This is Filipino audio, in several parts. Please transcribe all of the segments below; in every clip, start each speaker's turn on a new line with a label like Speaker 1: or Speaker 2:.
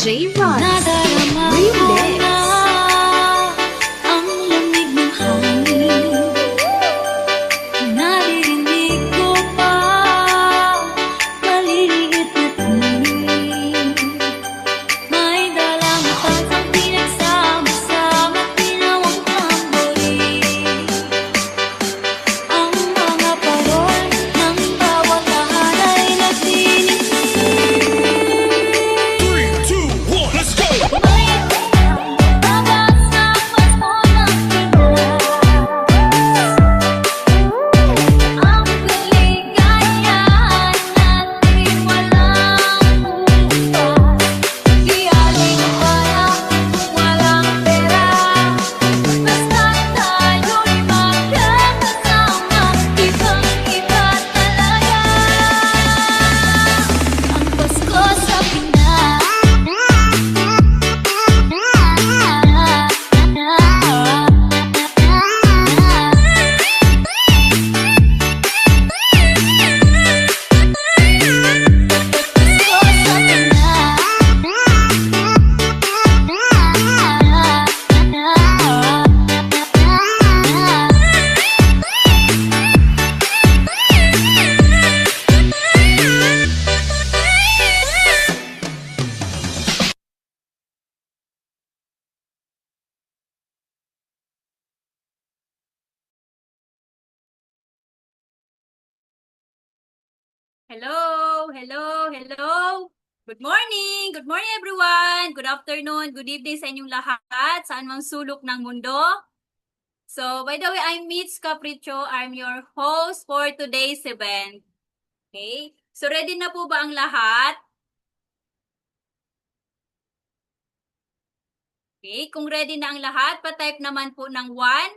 Speaker 1: DJ Rods.
Speaker 2: Nadarama ko
Speaker 1: Remix.
Speaker 2: na ang lamig ng hangin. Naririnig ko pa maliliit na tuwing may dalang pasang pinagsama-sama at pinawang tamborin. Ang mga parol ng bawat tahan ay nagdinig.
Speaker 3: 3, 2, 1, let's go!
Speaker 2: May babasa pasko ng Pinas. Ang kaligayahan natin walang husay. Di aling para, walang pera. Basta't tayo'y magkakasama. Ibang-iba talaga ang Pasko sa Pinas.
Speaker 4: Hello, hello, hello. Good morning. Good morning everyone. Good afternoon, good evening sa inyong lahat, saan mang sulok ng mundo. So, by the way, I'm Mitch Capricho. I'm your host for today's event. Okay? So, ready na po ba ang lahat? Okay, kung ready na ang lahat, pa-type naman po ng 1.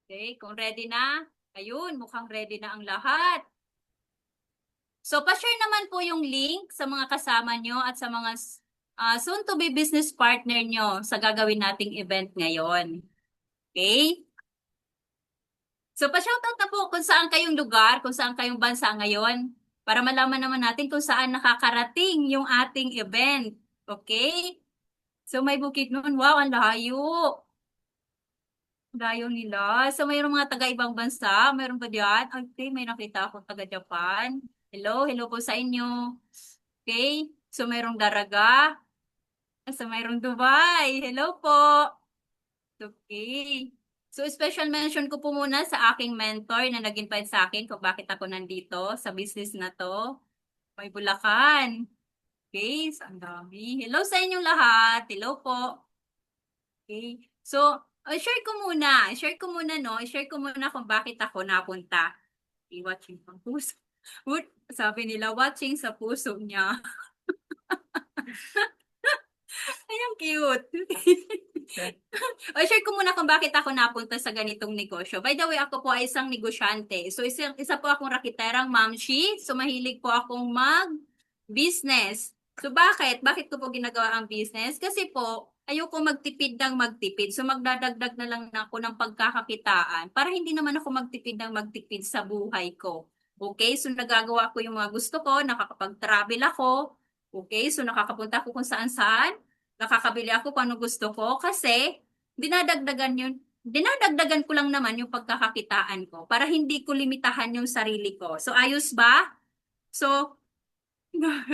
Speaker 4: Okay, kung ready na, ayun, mukhang ready na ang lahat. So, pa-share naman po yung link sa mga kasama nyo at sa mga soon-to-be business partner nyo sa gagawin nating event ngayon. Okay? So, pa-shoutout na po kung saan kayong lugar, kung saan kayong bansa ngayon, para malaman naman natin kung saan nakakarating yung ating event. Okay? So, may Bukidnon. Wow, ang layo. Layo nila. So, mayroong mga taga-ibang bansa. Mayroon ba diyan? Okay, may nakita akong taga-Japan. Hello, hello po sa inyo. Okay, so mayroong Daraga. So, mayroong Dubai. Hello po. Okay. So, special mention ko po muna sa aking mentor na nag-invite sa akin kung bakit ako nandito sa business na to. May Bulacan. Okay, so ang dami. Hello sa inyong lahat. Hello po. Okay. So, share ko muna. I-share ko muna kung bakit ako napunta. Okay, watching sa puso. Sabi nila, watching sa puso niya. Ay, ang cute. Share ko muna kung bakit ako napunta sa ganitong negosyo. By the way, ako po ay isang negosyante. So, isa po akong rakiterang mamshi. So, mahilig po akong mag-business. So, bakit? Bakit ko po ginagawa ang business? Kasi po, ayoko magtipid ng magtipid. So, magdadagdag na lang ako ng pagkakakitaan para hindi naman ako magtipid ng magtipid sa buhay ko. Okay? So, nagagawa ko yung mga gusto ko, nakakapag-travel ako. Okay? So, nakakapunta ako kung saan-saan. Nakakabili ako kung ano gusto ko kasi dinadagdagan ko lang naman yung pagkakakitaan ko para hindi ko limitahan yung sarili ko. So, ayos ba? So,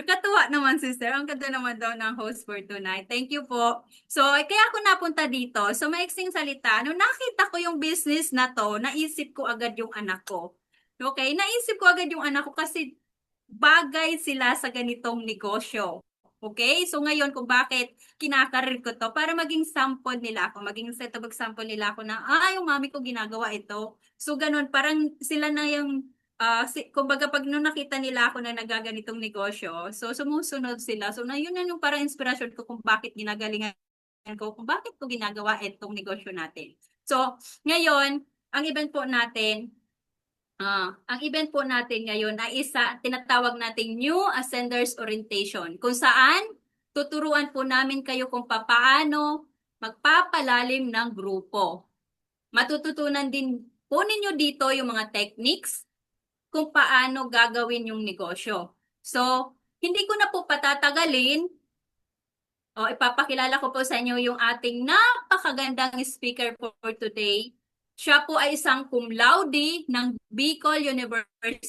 Speaker 4: katuwa naman, sister. Ang ganda naman daw ng host for tonight. Thank you po. So, kaya ako napunta dito. So, maiksing salita, nung nakita ko yung business na to, naisip ko agad yung anak ko. Okay? Naisip ko agad yung anak ko kasi bagay sila sa ganitong negosyo. Okay? So, ngayon kung bakit kinakarir ko to, para maging sample nila ako, maging set of example nila ako na, yung mami ko ginagawa ito. So, ganun, parang sila na yung kumbaga pag nung nakita nila ako na nagaganitong negosyo, so sumusunod sila. So na yun na yung parang inspirasyon ko kung bakit ginagalingan ko, kung bakit ko ginagawa itong negosyo natin. So ngayon, ang event po natin ngayon ay tinatawag nating New Ascenders Orientation, kung saan tuturuan po namin kayo kung paano magpapalalim ng grupo. Matututunan din po ninyo dito yung mga techniques kung paano gagawin yung negosyo. So, hindi ko na po patatagalin. Ipapakilala ko po sa inyo yung ating napakagandang speaker for today. Siya po ay isang cum laude ng Bicol University,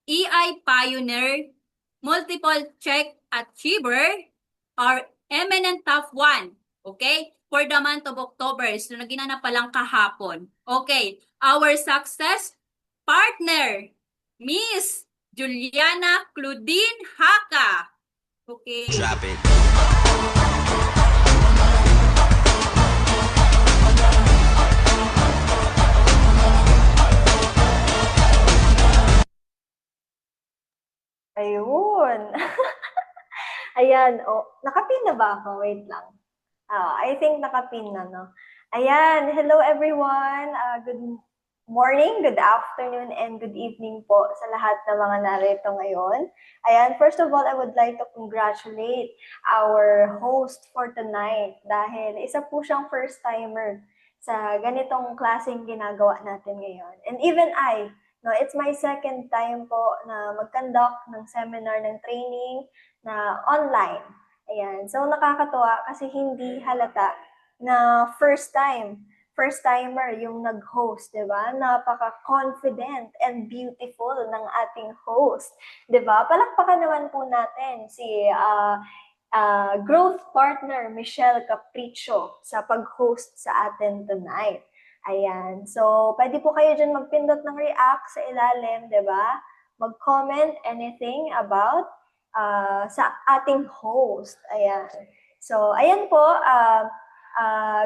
Speaker 4: EI Pioneer, Multiple Check Achiever, or Eminent Top 1. Okay? For the month of October. So, naginanap pa lang kahapon. Okay. Our success partner, Miss Juliana Claudine Haka. Okay.
Speaker 3: Drop it.
Speaker 1: Ayun. Ayan, nakapin na ba ako? Wait lang. I think nakapin na, no? Ayan, hello everyone. Good morning, good afternoon, and good evening po sa lahat ng mga narito ngayon. Ayan, first of all, I would like to congratulate our host for tonight dahil isa po siyang first-timer sa ganitong klaseng ginagawa natin ngayon. And even I, no, it's my second time po na mag-conduct ng seminar, ng training na online. Ayan, so nakakatuwa kasi hindi halata na first-timer yung nag-host, di ba? Napaka-confident and beautiful ng ating host, di ba? Palakpakan naman po natin si growth partner Michelle Capricho sa pag-host sa atin tonight. Ayan. So, pwede po kayo dyan magpindot ng react sa ilalim, di ba? Mag-comment anything about sa ating host. Ayan. So, ayan po.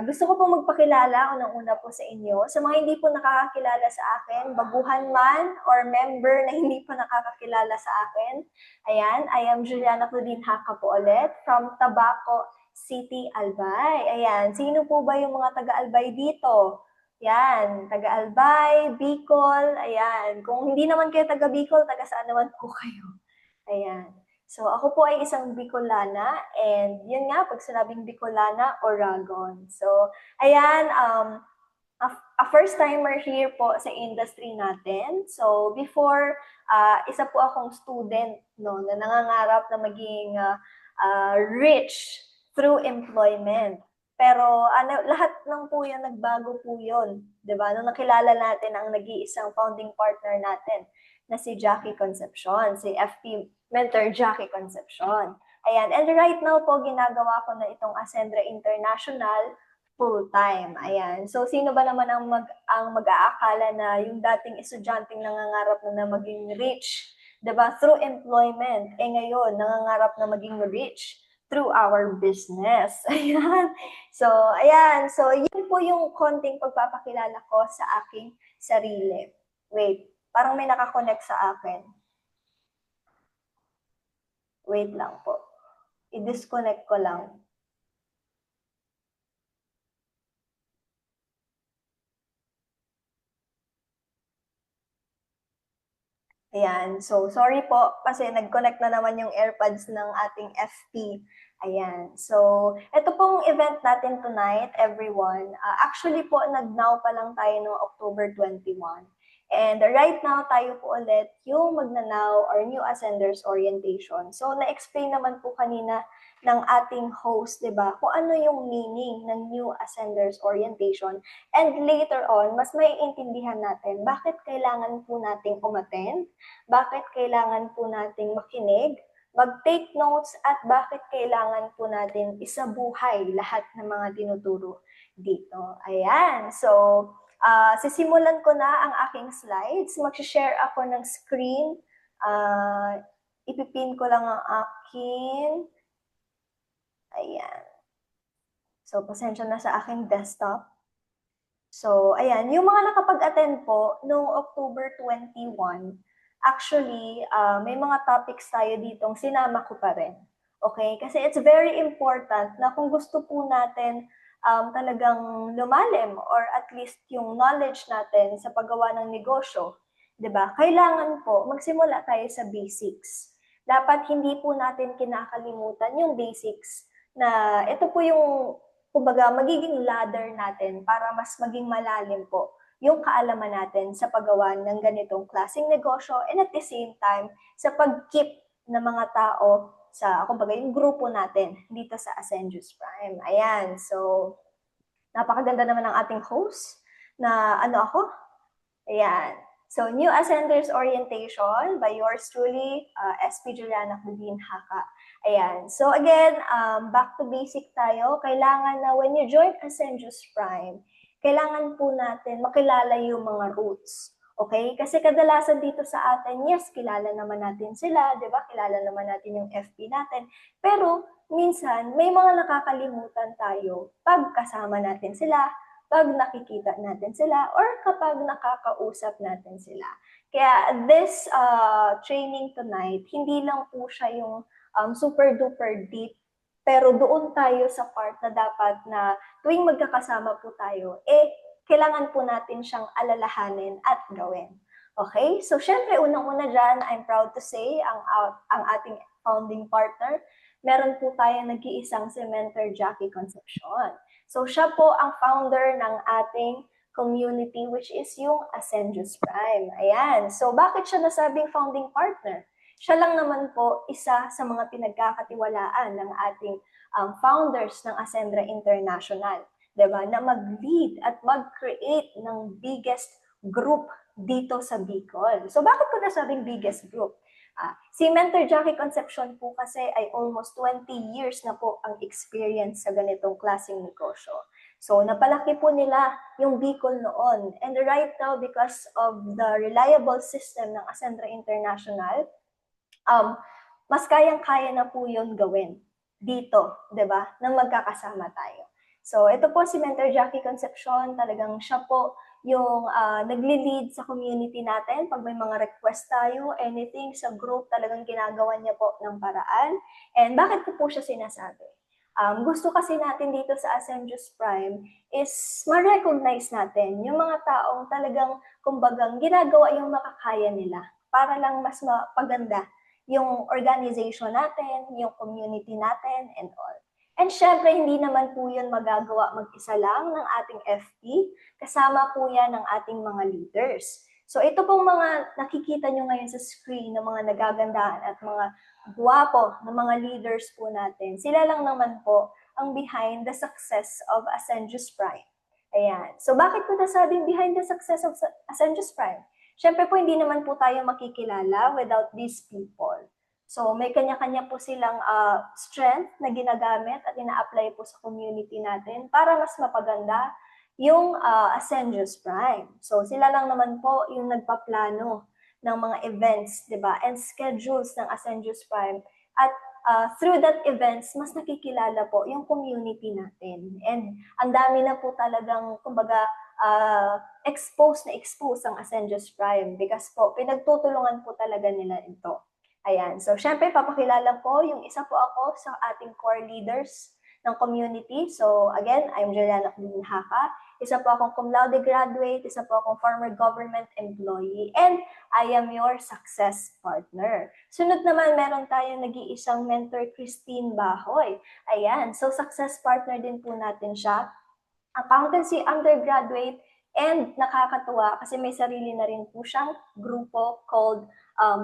Speaker 1: Gusto ko po magpakilala unang-una po sa inyo. Sa mga hindi po nakakakilala sa akin, baguhan man or member na hindi po nakakakilala sa akin, ayan, I am Juliana Claudine Haka po ulit from Tabaco City, Albay. Ayan, sino po ba yung mga taga-Albay dito? Yan, taga-Albay, Bicol, ayan. Kung hindi naman kayo taga-Bicol, taga saan naman po kayo? Ayan. So, ako po ay isang Bicolana and yun nga, pag sinabing Bicolana, Oragon. So, ayan, a first-timer here po sa industry natin. So, before, isa po akong student no, na nangangarap na maging rich through employment. Pero lahat ng po yan, nagbago po yun. Diba? Nung nakilala natin ang nag-iisang founding partner natin na si Jackie Concepcion, si FP Mentor Jackie Concepcion. Ayan, and right now po, ginagawa ko na itong Ascendra International full-time. Ayan. So, sino ba naman ang mag-aakala na yung dating estudyanteng nangangarap na maging rich, diba, through employment, ngayon, nangangarap na maging rich through our business. Ayan. So, ayan. So, yun po yung konting pagpapakilala ko sa aking sarili. Wait, parang may nakakonect sa akin. Wait lang po. I-disconnect ko lang. Ayan. So, sorry po kasi nag-connect na naman yung AirPods ng ating FP. Ayan. So, ito pong event natin tonight, everyone. Actually po, nag-now pa lang tayo noong October 21. And right now, tayo po ulit yung magnanaw or New Ascenders Orientation. So, na-explain naman po kanina ng ating host, di ba, kung ano yung meaning ng New Ascenders Orientation. And later on, mas maiintindihan natin bakit kailangan po nating umattend, bakit kailangan po nating makinig, mag-take notes, at bakit kailangan po natin isabuhay lahat ng mga tinuturo dito. Ayan. So, sisimulan ko na ang aking slides. Mag-share ako ng screen. Ipipin ko lang ang aking. Ayan. So, pasensya na sa aking desktop. So, ayan. Yung mga nakapag-attend po noong October 21, actually, may mga topics tayo ditong sinama ko pa rin. Okay? Kasi it's very important na kung gusto po natin talagang lumalim or at least yung knowledge natin sa paggawa ng negosyo, 'di ba? Kailangan po magsimula tayo sa basics. Dapat hindi po natin kinakalimutan yung basics na ito po yung kumbaga magiging ladder natin para mas maging malalim po yung kaalaman natin sa paggawa ng ganitong klaseng negosyo and at the same time, sa pag-keep ng mga tao sa, kumbaga, yung grupo natin dito sa Ascendius Prime. Ayan, so, napakaganda naman ng ating host na ano ako. Ayan. So, New Ascenders Orientation by yours truly, SP Juliana Claudine Haka. Ayan. So, again, back to basic tayo. Kailangan na when you join Ascendius Prime, kailangan po natin makilala yung mga roots. Okay? Kasi kadalasan dito sa atin, yes, kilala naman natin sila, di ba? Kilala naman natin yung FP natin. Pero, minsan, may mga nakakalimutan tayo pag kasama natin sila, pag nakikita natin sila, or kapag nakakausap natin sila. Kaya this training tonight, hindi lang po siya yung super duper deep, pero doon tayo sa part na dapat na tuwing magkakasama po tayo, kailangan po natin siyang alalahanin at gawin. Okay? So, syempre, unang-una dyan, I'm proud to say, ang ating founding partner, meron po tayo nag-iisang si Mentor Jackie Concepcion. So, siya po ang founder ng ating community, which is yung Ascendius Prime. Ayan. So, bakit siya nasabing founding partner? Siya lang naman po isa sa mga pinagkakatiwalaan ng ating founders ng Ascendra International. Diba? Na mag-lead at mag-create ng biggest group dito sa Bicol. So, bakit ko nasabing biggest group? Si Mentor Jackie Concepcion po kasi ay almost 20 years na po ang experience sa ganitong klaseng negosyo. So, napalaki po nila yung Bicol noon. And right now, because of the reliable system ng Ascendra International, mas kayang-kaya na po yun gawin dito, di ba? Nang magkakasama tayo. So, ito po si Mentor Jackie Concepcion, talagang siya po yung nagli-lead sa community natin. Pag may mga request tayo, anything sa group, talagang ginagawa niya po ng paraan. And bakit ko po siya sinasabi? Gusto kasi natin dito sa Ascendius Prime is ma-recognize natin yung mga taong talagang, kumbagang, ginagawa yung makakaya nila para lang mas mapaganda yung organization natin, yung community natin, and all. And syempre, hindi naman po yun magagawa mag-isa lang ng ating FP. Kasama po yan ng ating mga leaders. So ito pong mga nakikita nyo ngayon sa screen ng mga nagagandaan at mga guwapo na mga leaders po natin. Sila lang naman po ang behind the success of Ascendius Prime. Ayan. So bakit ko nasabing behind the success of Ascendius Prime? Syempre po, hindi naman po tayo makikilala without these people. So, may kanya-kanya po silang strength na ginagamit at ina-apply po sa community natin para mas mapaganda yung Ascendius Prime. So, sila lang naman po yung nagpaplano ng mga events, di ba? And schedules ng Ascendius Prime. At through that events, mas nakikilala po yung community natin. And ang dami na po talagang, kumbaga, expose ang Ascendius Prime because po, pinagtutulungan po talaga nila ito. Ayan. So, syempre, papakilala ko yung isa po ako sa ating core leaders ng community. So, again, I'm Juliana Claudine Haka. Isa po akong cum laude graduate, isa po akong former government employee, and I am your success partner. Sunod naman, meron tayong nag-iisang mentor, Christine Bahoy. Ayan. So, success partner din po natin siya. Accountancy undergraduate, and nakakatuwa kasi may sarili na rin po siyang grupo called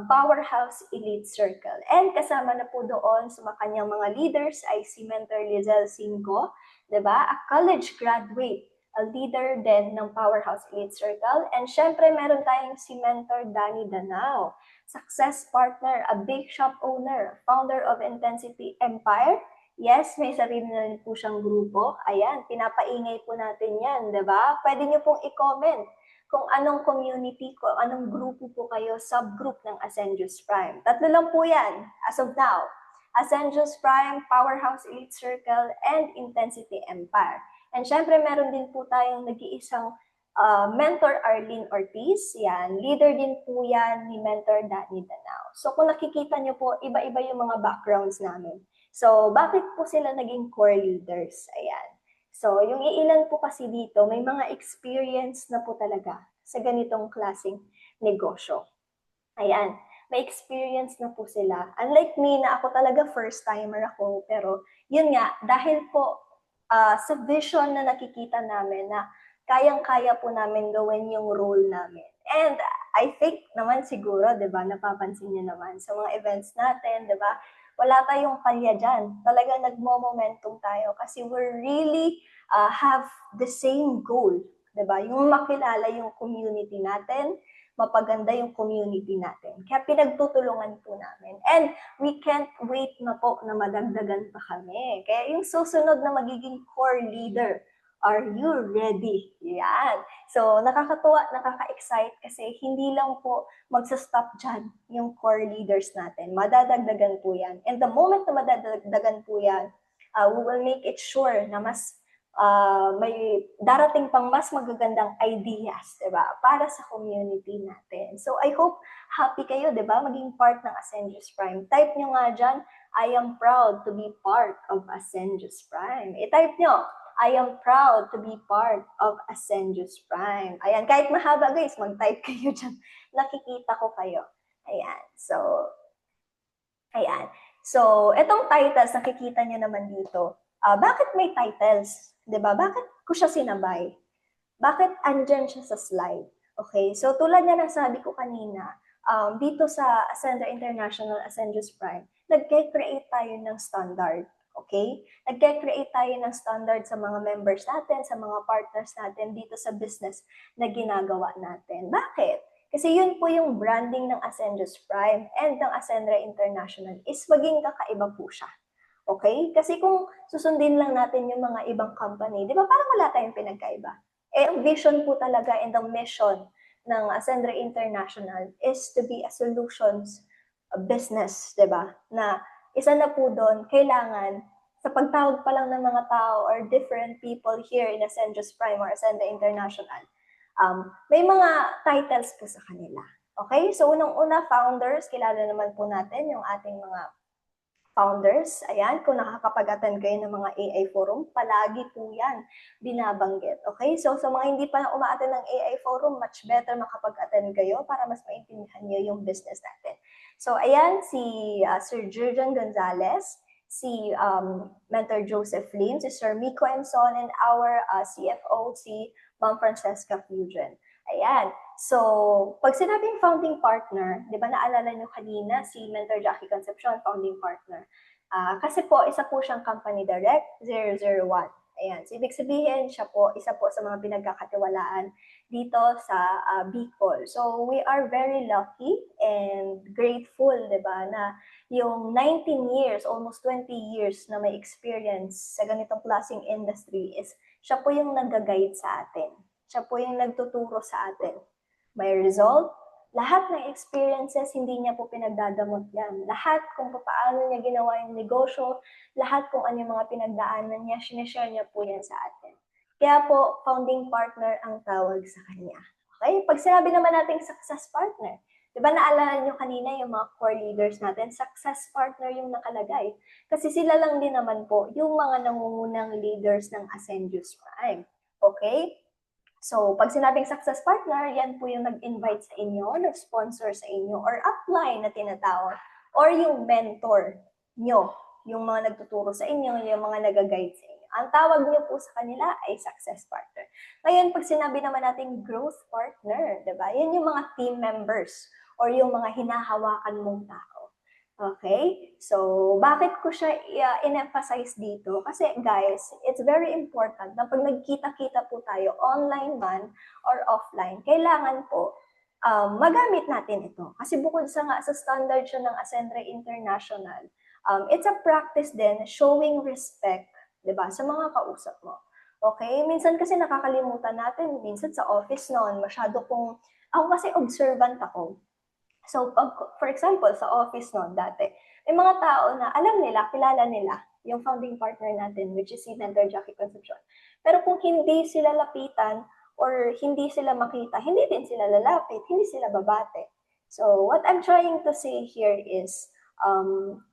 Speaker 1: Powerhouse Elite Circle. And kasama na po doon sa kanyang mga leaders ay si Mentor Lizelle Cinco, diba? A college graduate, a leader din ng Powerhouse Elite Circle. And syempre, meron tayong si Mentor Danny Danao, success partner, a bake shop owner, founder of Intensity Empire. Yes, may sarili na rin po siyang grupo. Ayan, pinapaingay po natin yan, diba? Pwede niyo pong i-comment kung anong community, kung anong grupo po kayo, subgroup ng Ascendius Prime. Tatlo lang po yan, as of now. Ascendius Prime, Powerhouse Elite Circle, and Intensity Empire. And syempre, meron din po tayong nag-iisang Mentor Arlene Ortiz. Yan, leader din po yan ni Mentor Danny Danao. So kung nakikita niyo po, iba-iba yung mga backgrounds namin. So, bakit po sila naging core leaders? Ayan. So, yung iilan po kasi dito, may mga experience na po talaga sa ganitong klaseng negosyo. Ayan. May experience na po sila. Unlike me na ako talaga first-timer ako, pero yun nga, dahil po sa vision na nakikita namin na kayang-kaya po namin gawin yung role namin. And I think naman siguro, di ba, napapansin niyo naman sa mga events natin, di ba, wala tayong palya dyan. Talagang nagmo-momentum tayo kasi we're really have the same goal. Di ba? Yung makilala yung community natin, mapaganda yung community natin. Kaya pinagtutulungan po namin. And we can't wait na po na madagdagan pa kami. Kaya yung susunod na magiging core leader, are you ready? Yan. So, nakakatuwa, nakaka-excite kasi hindi lang po magsa-stop dyan yung core leaders natin. Madadagdagan po yan. And the moment na madadagdagan po yan, we will make it sure na mas may darating pang mas magagandang ideas, 'di ba? Para sa community natin. So I hope happy kayo, 'di ba? Maging part ng Ascendius Prime. Type nyo nga diyan, I am proud to be part of Ascendius Prime. I-type nyo, I am proud to be part of Ascendius Prime. Ayan, kahit mahaba guys, mag-type kayo diyan. Nakikita ko kayo. Ayan. So, etong titles nakikita nyo naman dito. Bakit may titles? 'Di ba? Bakit ko siya sinabay? Bakit andyan siya sa slide? Okay, so tulad nga ng sabi ko kanina, dito sa Ascender International Ascendius Prime, nagke-create tayo ng standard. Okay? Nagke-create tayo ng standard sa mga members natin, sa mga partners natin dito sa business na ginagawa natin. Bakit? Kasi yun po yung branding ng Ascendius Prime and ng Ascender International is maging kakaiba po siya. Okay? Kasi kung susundin lang natin yung mga ibang company, di ba parang wala tayong pinagkaiba. Ang vision po talaga and the mission ng Ascender International is to be a solutions business, di ba? Na isa na po doon, kailangan sa pagtawag pa lang ng mga tao or different people here in Ascendius Prime or Ascender International, may mga titles po sa kanila. Okay? So unang-una, founders, kilala naman po natin yung ating mga founders. Ayan, kung nakakapag-attend kayo ng mga AI forum, palagi po yan binabanggit. Okay? So, sa mga hindi pa na uma-attend ng AI forum, much better makapag-attend kayo para mas maintindihan nyo yung business natin. So, ayan, si Sir Jurgen Gonzalez, si Mentor Joseph Lim, si Sir Miko Emson, and our CFO, si Ma'am Francesca Fusion. Ayan. So, pag sinabing founding partner, di ba naalala nyo kanina si Mentor Jackie Concepcion, founding partner. Kasi po, isa po siyang company direct, 001. Ayan. So, ibig sabihin, siya po, isa po sa mga pinagkakatiwalaan dito sa Bicol. So, we are very lucky and grateful, di ba, na yung 19 years, almost 20 years na may experience sa ganitong klaseng industry is siya po yung nag-guide sa atin. Siya po yung nagtuturo sa atin. May result, lahat ng experiences, hindi niya po pinagdadamot yan. Lahat kung paano niya ginawa yung negosyo, lahat kung ano yung mga pinagdaanan niya, sinishare niya po yan sa atin. Kaya po, founding partner ang tawag sa kanya. Okay? Pag sinabi naman natin success partner, di ba naalala niyo kanina yung mga core leaders natin, success partner yung nakalagay. Kasi sila lang din naman po yung mga nangungunang leaders ng Ascendius Prime. Okay? So, pag sinabing success partner, yan po yung nag-invite sa inyo, nag-sponsor sa inyo, or upline na tinatawag, or yung mentor nyo, yung mga nagtuturo sa inyo, yung mga nag-guide sa inyo. Ang tawag nyo po sa kanila ay success partner. Ngayon, pag sinabi naman natin growth partner, diba? Yan yung mga team members, or yung mga hinahawakan mong tao. Okay? So, bakit ko siya in-emphasize dito? Kasi guys, it's very important na pag nagkita-kita po tayo, online man or offline, kailangan po magamit natin ito. Kasi bukod sa standard siya ng Ascender International, it's a practice din showing respect, di ba, sa mga kausap mo. Okay? Minsan kasi nakakalimutan natin, minsan sa office noon, masyado kong, ako kasi observant ako. So, for example, sa office noon dati, may mga tao na alam nila, kilala nila yung founding partner natin, which is si Mentor Jackie Concepcion. Pero kung hindi sila lapitan or hindi sila makita, hindi din sila lalapit, hindi sila babate. So, what I'm trying to say here is,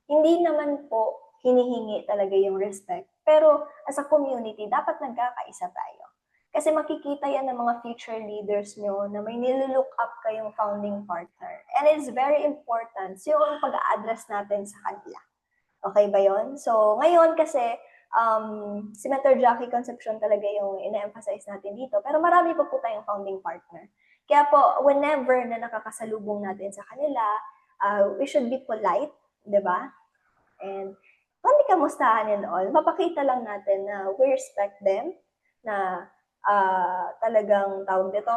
Speaker 1: hindi naman po hinihingi talaga yung respect. Pero as a community, dapat nagkakaisa tayo. Kasi makikita yan ng mga future leaders nyo na may nilook up kayong founding partner. And it's very important. So, yung pag-a-address natin sa kanila. Okay ba yon? So, ngayon kasi, si Mentor Jackie Concepcion talaga yung ina-emphasize natin dito. Pero marami pa po tayong founding partner. Kaya po, whenever na nakakasalubong natin sa kanila, we should be polite, di ba? And only kamustahan and all, mapakita lang natin na we respect them, na talagang tawag dito,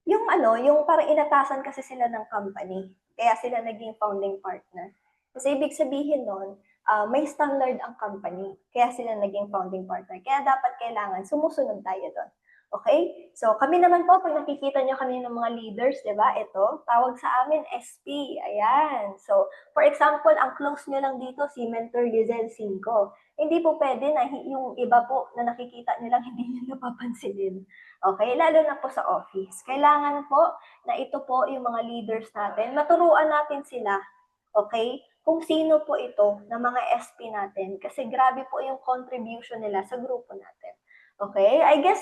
Speaker 1: yung parang inatasan kasi sila ng company, kaya sila naging founding partner. Kasi ibig sabihin nun, may standard ang company, kaya sila naging founding partner. Kaya dapat kailangan sumusunod tayo doon. Okay? So, kami naman po, pag nakikita nyo kami ng mga leaders, di ba? Ito, tawag sa amin, SP. Ayan. So, for example, ang close nyo lang dito, si Mentor Lizelle Cinco. Hindi po pwede na yung iba po na nakikita nyo lang, hindi nyo napapansinin. Okay? Lalo na po sa office. Kailangan po na ito po yung mga leaders natin, maturuan natin sila. Okay? Kung sino po ito na mga SP natin. Kasi grabe po yung contribution nila sa grupo natin. Okay? I guess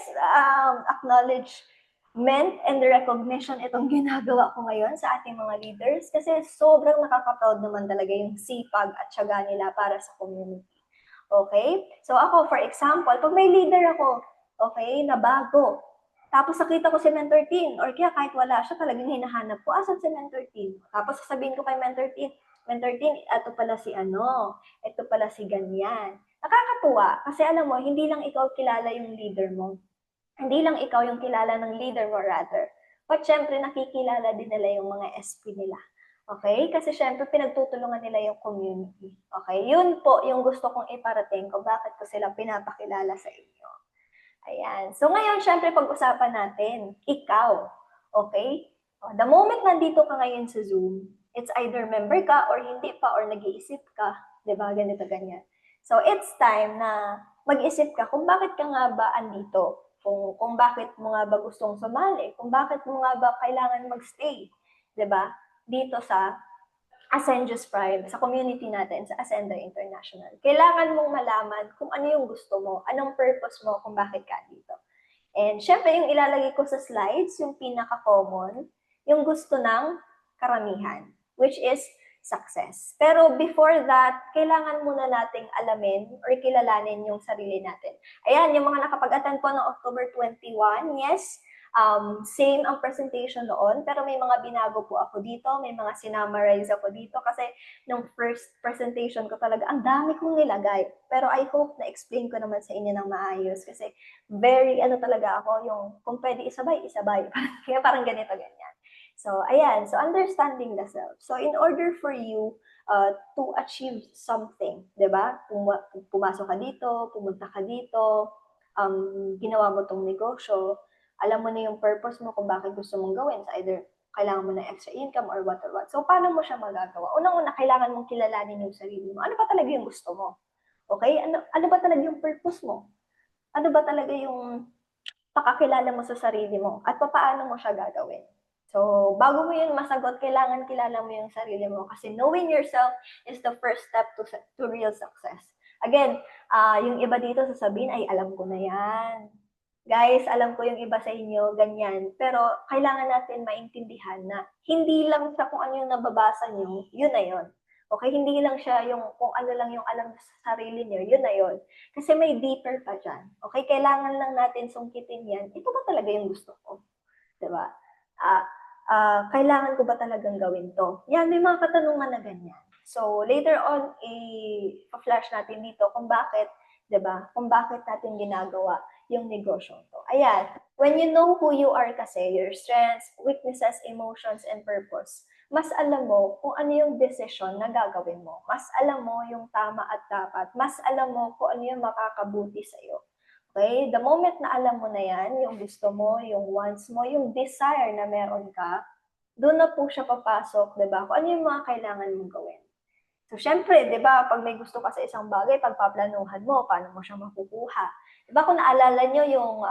Speaker 1: acknowledgement and recognition itong ginagawa ko ngayon sa ating mga leaders kasi sobrang nakaka-proud naman talaga yung sipag at tiyaga nila para sa community. Okay? So ako, for example, pag may leader ako, okay, na bago, tapos nakita ko si Mentor Team, or kaya kahit wala siya, talagang hinahanap ko, asan si Mentor Team? Tapos sasabihin ko kay Mentor Team, ito pala si ito pala si ganyan. Nakakatuwa kasi alam mo, hindi lang ikaw kilala yung leader mo. Hindi lang ikaw yung kilala ng leader mo rather. But syempre, nakikilala din nila yung mga SP nila. Okay? Kasi syempre, pinagtutulungan nila yung community. Okay? Yun po yung gusto kong iparating kung bakit ko sila pinapakilala sa inyo. Ayan. So ngayon, syempre, pag-usapan natin, ikaw. Okay? The moment nandito ka ngayon sa Zoom, it's either member ka or hindi pa or nag-iisip ka. Diba? Ganito, ganyan. So, it's time na mag-isip ka kung bakit ka nga ba andito, kung bakit mo nga ba gustong sumali, kung bakit mo nga ba kailangan magstay, 'di ba? Dito sa Ascendius Prime, sa community natin, sa Ascenda International. Kailangan mong malaman kung ano yung gusto mo, anong purpose mo, kung bakit ka dito. And syempre, yung ilalagay ko sa slides, yung pinaka-common, yung gusto ng karamihan, which is success. Pero before that, kailangan muna nating alamin or kilalanin yung sarili natin. Ayan, yung mga nakapag-attend po ng October 21, yes, same ang presentation noon, pero may mga binago po ako dito, may mga sinamarize ako dito kasi nung first presentation ko talaga, ang dami kong nilagay. Pero I hope na explain ko naman sa inyo ng maayos kasi very, talaga ako, yung kung pwede isabay. Kaya parang ganito, ganyan. So, ayan. So, understanding the self. So, in order for you to achieve something, di ba? Pumasok ka dito, pumunta ka dito, ginawa mo tong negosyo, alam mo na yung purpose mo kung bakit gusto mong gawin. So, either kailangan mo na extra income or what or what. So, paano mo siya magagawa? Unang-una, kailangan mong kilalanin yung sarili mo. Ano ba talaga yung gusto mo? Okay? Ano ba talaga yung purpose mo? Ano ba talaga yung pakakilala mo sa sarili mo? At paano mo siya gagawin? So, bago mo yun masagot, kailangan kilala mo yung sarili mo kasi knowing yourself is the first step to real success. Again, yung iba dito sasabihin, ay alam ko na yan. Guys, alam ko yung iba sa inyo, ganyan. Pero kailangan natin maintindihan na hindi lang sa kung ano yung nababasa nyo, yun na yun. Okay, hindi lang siya yung kung ano lang yung alam sa sarili nyo, yun na yun. Kasi may deeper pa dyan. Okay, kailangan lang natin sungkitin yan. Ito ba talaga yung gusto ko? Diba? Kailangan ko ba talagang gawin to? Yan, may mga katanungan na ganyan. So, later on, i-flash natin dito kung bakit, diba? Kung bakit natin ginagawa yung negosyo to. Ayan, when you know who you are kasi, your strengths, weaknesses, emotions, and purpose, mas alam mo kung ano yung decision na gagawin mo. Mas alam mo yung tama at dapat. Mas alam mo kung ano yung makakabuti sa'yo. Okay? The moment na alam mo na yan, yung gusto mo, yung wants mo, yung desire na meron ka, doon na po siya papasok, diba? Kung ano yung mga kailangan mong gawin. So, syempre, diba, pag may gusto ka sa isang bagay, pagpaplanuhan mo, paano mo siya makukuha? Diba, kung naalala nyo yung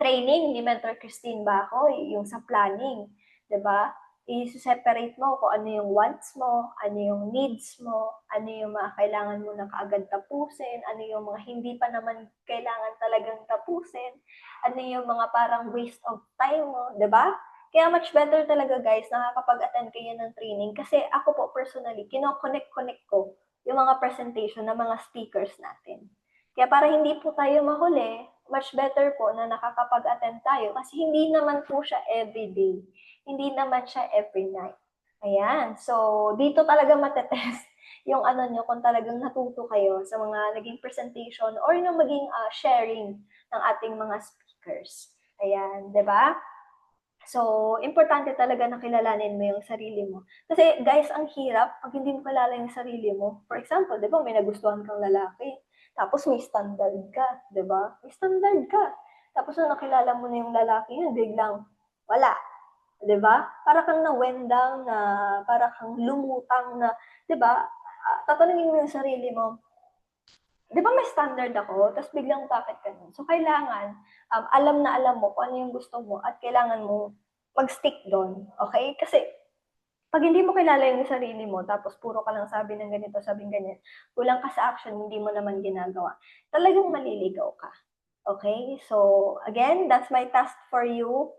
Speaker 1: training ni Mentor Christine Baco, yung sa planning, diba? I-separate mo kung ano yung wants mo, ano yung needs mo, ano yung mga kailangan mo na kaagad tapusin, ano yung mga hindi pa naman kailangan talagang tapusin, ano yung mga parang waste of time mo, diba? Kaya much better talaga guys, nakakapag-attend kayo ng training kasi ako po personally, kino-connect ko yung mga presentation ng mga speakers natin. Kaya para hindi po tayo mahuli, much better po na nakakapag-attend tayo kasi hindi naman po siya everyday. Hindi naman siya every night. Ayan. So, dito talaga matetest yung ano nyo, kung talagang natuto kayo sa mga naging presentation or yung maging sharing ng ating mga speakers. Ayan, 'di ba? So, importante talaga na kilalanin mo yung sarili mo. Kasi guys, ang hirap pag hindi mo kilala yung sarili mo. For example, 'di ba, may nagustuhan kang lalaki, tapos may standard ka, 'di ba? May standard ka. Tapos nung nakilala mo na yung lalaki yun, biglang wala, 'di ba? Para kang nawendang na, para kang lumutang na, 'di ba? Tatanungin mo yung sarili mo, 'di ba may standard ako, tapos biglang bakit ganun? So, kailangan, alam na alam mo kung ano yung gusto mo at kailangan mo mag-stick doon, okay? Kasi pag hindi mo kilala yung sarili mo, tapos puro ka lang sabi ng ganito, sabing ganyan, kulang ka sa action, hindi mo naman ginagawa, talagang maliligaw ka. Okay? So, again, that's my task for you.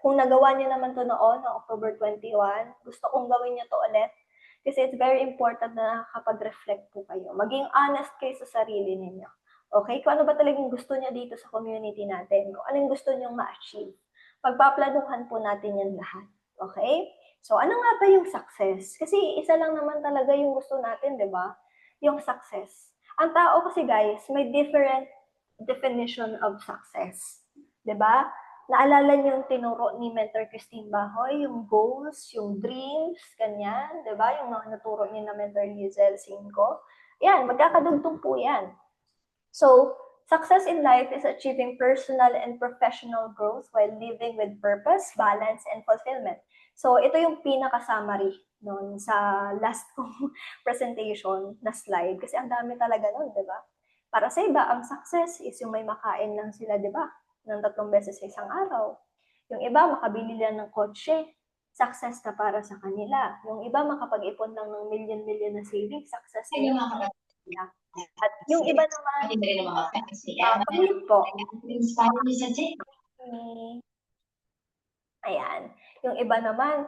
Speaker 1: Kung nagawa niyo naman to noon, no, October 21, gusto kong gawin niyo to ulit. Kasi it's very important na nakakapag-reflect po kayo. Maging honest kayo sa sarili ninyo. Okay? Kung ano ba talagang gusto niyo dito sa community natin. Kung ano yung gusto niyo ma-achieve. Pagpaplanuhan po natin yan lahat. Okay? So, ano nga ba yung success? Kasi isa lang naman talaga yung gusto natin, di ba? Yung success. Ang tao kasi guys, may different definition of success. 'Di ba? Naalala niyo yung tinuro ni Mentor Christine Bahoy, yung goals, yung dreams, ganyan, 'di ba? Yung mga naturo ni na Mentor Lizel Cinco. Yan, magkakadugtong po yan. So, success in life is achieving personal and professional growth while living with purpose, balance, and fulfillment. So, ito yung pinaka-summary noon sa last kong presentation na slide kasi ang dami talaga noon, 'di ba? Para sa iba, ang success is yung may makain lang sila, 'di ba? Ng 3 beses sa isang araw. Yung iba, makabili lang ng kotse. Success na para sa kanila. Yung iba, makapag-ipon lang ng million-million na savings. Success na yun. At yung iba naman, pag po, ayan. Yung iba naman,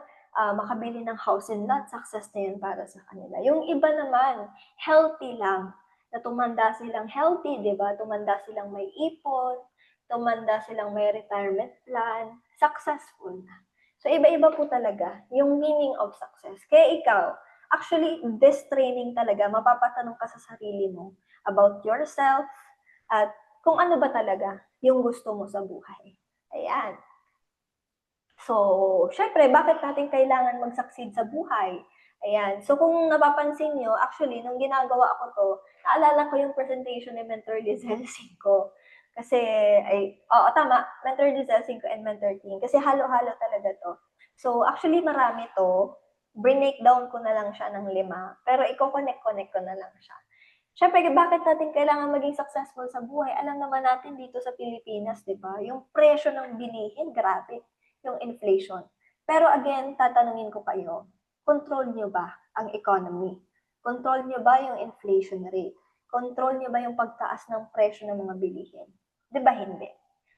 Speaker 1: makabili ng house and lot, success na yun para sa kanila. Yung iba naman, healthy lang. Na tumanda silang healthy, di ba? Tumanda silang may ipon, tumanda silang may retirement plan, successful na. So, iba-iba po talaga yung meaning of success. Kaya ikaw, actually, this training talaga, mapapatanong ka sa sarili mo about yourself at kung ano ba talaga yung gusto mo sa buhay. Ayan. So, syempre, bakit natin kailangan mag-succeed sa buhay? Ayan. So, kung napapansin nyo, actually, nung ginagawa ko to, naalala ko yung presentation ni Mentor Lizel Cinco. Kasi, oo, tama, Mentor Lizel Cinco and Mentor King. Kasi halo-halo talaga to. So, actually, marami to. Break down ko na lang siya ng 5. Pero, i-connect ko na lang siya. Syempre, bakit natin kailangan maging successful sa buhay? Alam naman natin dito sa Pilipinas, di ba? Yung presyo ng bilihin, grabe. Yung inflation. Pero again, tatanungin ko kayo, control nyo ba ang economy? Control nyo ba yung inflation rate? Control nyo ba yung pagtaas ng presyo ng mga bilihin? Di ba hindi?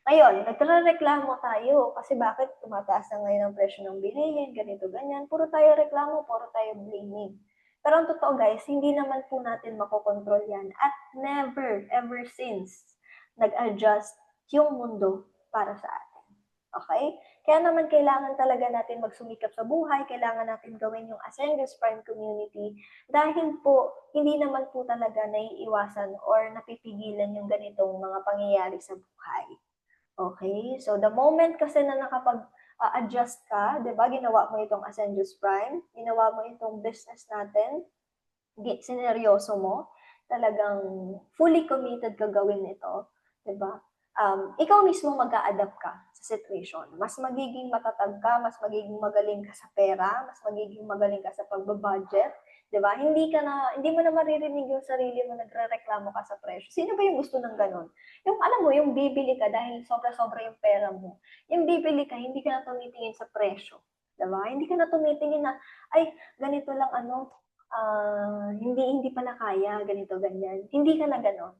Speaker 1: Ngayon, nagreklamo tayo kasi bakit tumataas na ngayon ang presyo ng bilihin, ganito, ganyan. Puro tayo reklamo, puro tayo blaming. Pero ang totoo guys, hindi naman po natin makokontrol yan at never, ever since nag-adjust yung mundo para sa atin. Okay? Kaya naman kailangan talaga natin magsumikap sa buhay, kailangan natin gawin yung Ascendios Prime Community dahil po hindi naman po talaga naiiwasan or napipigilan yung ganitong mga pangyayari sa buhay. Okay? So the moment kasi na nakapag-adjust ka, 'di ba? Ginawa mo itong Ascendios Prime, ginawa mo itong business natin, sineryoso mo, talagang fully committed ka gawin ito, 'di ba? Ikaw mismo mag-a-adapt ka sa situation. Mas magiging matatag ka, mas magiging magaling ka sa pera, mas magiging magaling ka sa pagbabudget, 'di ba? Hindi mo na maririnig yung sarili mo nagrereklamo ka sa presyo. Sino ba yung gusto ng ganun? Yung alam mo, yung bibili ka dahil sobra-sobra yung pera mo. Yung bibili ka, hindi ka na tumitingin sa presyo, 'di ba? Hindi ka na tumitingin na ay ganito lang hindi pala kaya, ganito ganyan. Hindi ka na ganon.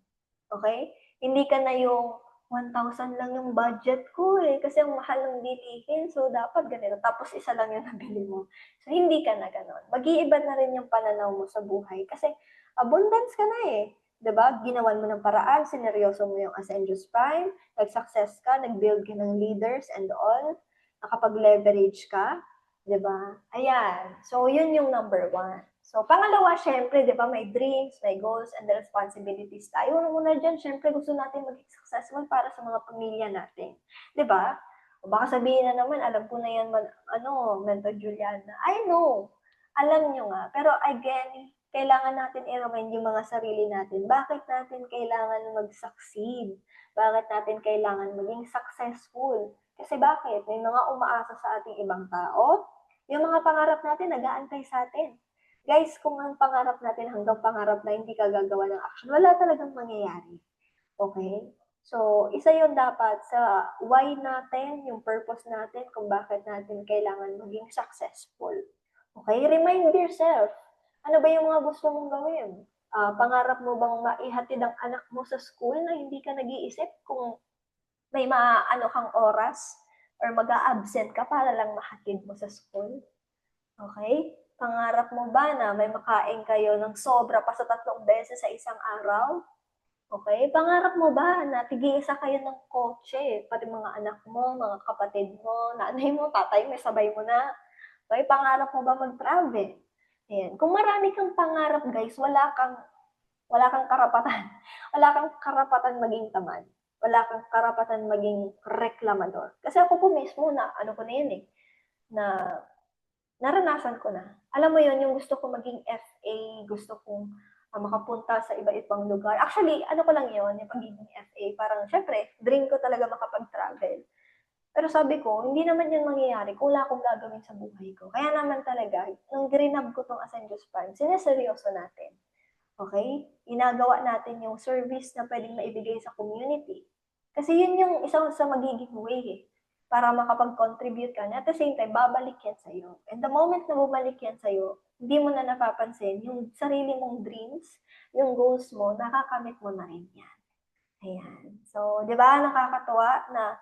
Speaker 1: Okay? Hindi ka na yung 1,000 lang yung budget ko kasi ang mahal ng bilihin, so dapat ganito. Tapos isa lang yung nabili mo. So hindi ka na ganon. Mag-iiba na rin yung pananaw mo sa buhay kasi abundance ka na eh. 'Di ba? Ginawan mo ng paraan, sineryoso mo yung Ascendius Prime, nag-success ka, nag-build ka ng leaders and all, nakapag-leverage ka, 'di ba? Ayan. So, yun yung number 1. So, pangalawa, syempre, 'di ba, may dreams, may goals, and the responsibilities tayo. Una dyan, syempre, gusto natin maging successful para sa mga pamilya natin. 'Di ba? O baka sabihin na naman, alam ko na yan, Mentor Juliana. I know. Alam nyo nga. Pero again, kailangan natin i-remind yung mga sarili natin. Bakit natin kailangan mag-succeed? Bakit natin kailangan maging successful? Kasi bakit? May mga umaasa sa ating ibang tao. Yung mga pangarap natin, nag-aantay sa atin. Guys, kung ang pangarap natin hanggang pangarap na hindi ka gagawa ng action, wala talagang mangyayari. Okay? So, isa yun dapat sa why natin, yung purpose natin, kung bakit natin kailangan maging successful. Okay? Remind yourself, ano ba yung mga gusto mong gawin? Pangarap mo bang maihatid ang anak mo sa school na hindi ka nag-iisip kung may maano kang oras or mag-a-absent ka para lang mahatid mo sa school? Okay? Pangarap mo ba na may makain kayo ng sobra pa sa 3 beses sa isang araw? Okay? Pangarap mo ba na tig-iisa kayo ng kotse, pati mga anak mo, mga kapatid mo, nanay mo, tatay mo, sabay mo na? Okay? Pangarap mo ba mag-travel? Ayan. Kung marami kang pangarap, guys, wala kang karapatan. Wala kang karapatan maging tamad. Wala kang karapatan maging reklamador. Kasi ako po mismo na, ano ko na yun eh, na naranasan ko na. Alam mo yun, yung gusto ko maging FA, gusto kong makapunta sa iba-ibang lugar. Actually, ano ko lang yun, yung pagiging FA. Parang, syempre, dream ko talaga makapag-travel. Pero sabi ko, hindi naman yun mangyayari kung wala akong gagawin sa buhay ko. Kaya naman talaga, nung grinab ko tong Ascendius Prime, sineseryoso natin. Okay? Inagawa natin yung service na pwedeng maibigay sa community. Kasi yun yung isang sa magiging way eh, para makapag-contribute ka na at the same time, babalik yan sa'yo. And the moment na bumalik yan sa'yo, hindi mo na napapansin yung sarili mong dreams, yung goals mo, nakakamit mo na rin yan. Ayan. So, di ba, nakakatuwa na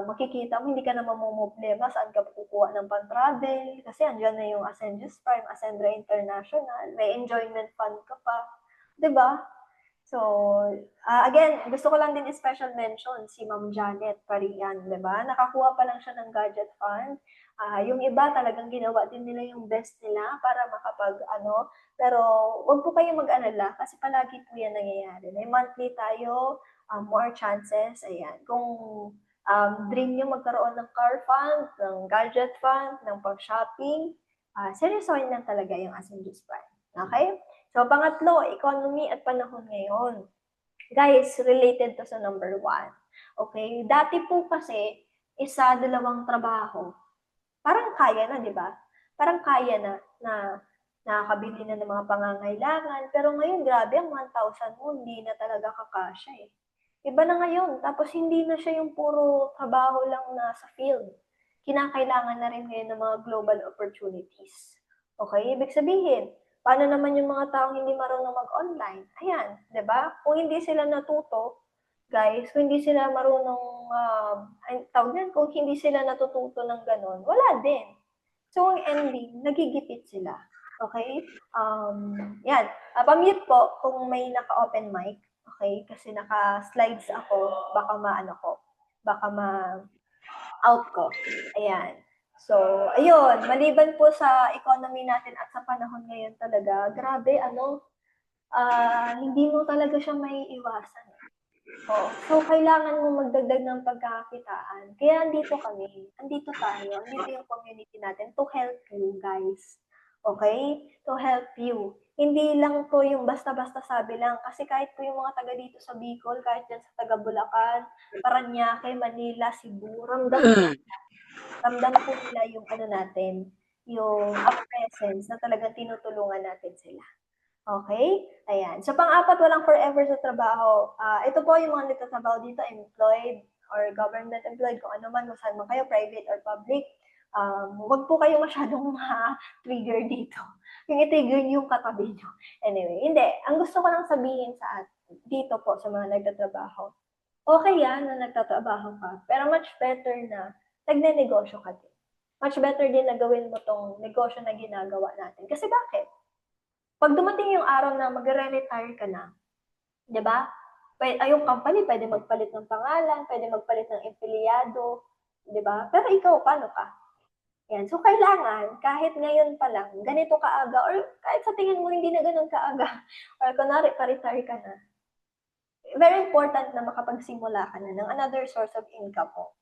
Speaker 1: makikita mo, hindi ka na mamumblema saan ka kukuha ng pan-travel kasi andyan na yung Ascendius Prime, Ascendra International, may enjoyment fund ka pa. Di ba? So, again, gusto ko lang din special mention si Ma'am Janet Parian, di ba? Nakakuha pa lang siya ng gadget fund. Yung iba talagang ginawa din nila yung best nila para pero wag po kayong mag-alala kasi palagi po yan nangyayari. May monthly tayo, more chances, ayan. Kung dream nyo magkaroon ng car fund, ng gadget fund, ng pag-shopping, seryosohin lang talaga yung Ascendius Prime. Okay? So, pangatlo, economy at panahon ngayon. Guys, related to sa number 1. Okay? Dati po kasi, 1, 2 trabaho. Parang kaya na, di ba? Parang kaya na nakakabili na ng mga pangangailangan. Pero ngayon, grabe, ang 1,000 mo, hindi na talaga kakasya eh. Iba na ngayon. Tapos, hindi na siya yung puro trabaho lang na sa field. Kinakailangan na rin ngayon ng mga global opportunities. Okay? Ibig sabihin, paano naman yung mga taong hindi marunong mag-online? Ayan, 'di ba? Kung hindi sila natuto, guys, kung hindi sila marunong kung hindi sila natututo ng ganun, wala din. So, ang ending, nagigipit sila. Okay? Yan. Pa-mute po kung may naka-open mic. Okay? Kasi naka-slides ako, baka ma-out ko. Ayan. So, ayun, maliban po sa economy natin at sa panahon ngayon talaga, grabe, hindi mo talaga siya may iwasan. So, kailangan mo magdagdag ng pagkakakitaan. Kaya andito tayo, andito yung community natin to help you guys. Okay? To help you. Hindi lang po yung basta-basta sabi lang, kasi kahit po yung mga taga dito sa Bicol, kahit yan sa taga Bulacan, Paranaque, Manila, Cebu, ramdam po nila yung yung presence na talagang tinutulungan natin sila. Okay? Ayan. So, pang-apat, walang forever sa trabaho. Ito po yung mga nagtatrabaho dito, employed or government employed, kung ano man, kung saan man kayo, private or public. Huwag po kayo masyadong ma-trigger dito. Yung i-trigger yung katabi nyo. Anyway, hindi. Ang gusto ko lang sabihin dito po sa mga nagtatrabaho, okay yan na nagtatrabaho ka, pero much better na nagne-negosyo ka din. Much better din na gawin mo tong negosyo na ginagawa natin. Kasi bakit? Pag dumating yung araw na magre-retire ka na, 'di ba? Yung company pwede magpalit ng pangalan, pwede magpalit ng empleyado, 'di ba? Pero ikaw, paano ka? Yan. So, kailangan, kahit ngayon pa lang, ganito kaaga, or kahit sa tingin mo hindi na ganun kaaga, or kunwari, pa-retire ka na, very important na makapagsimula ka na ng another source of income mo.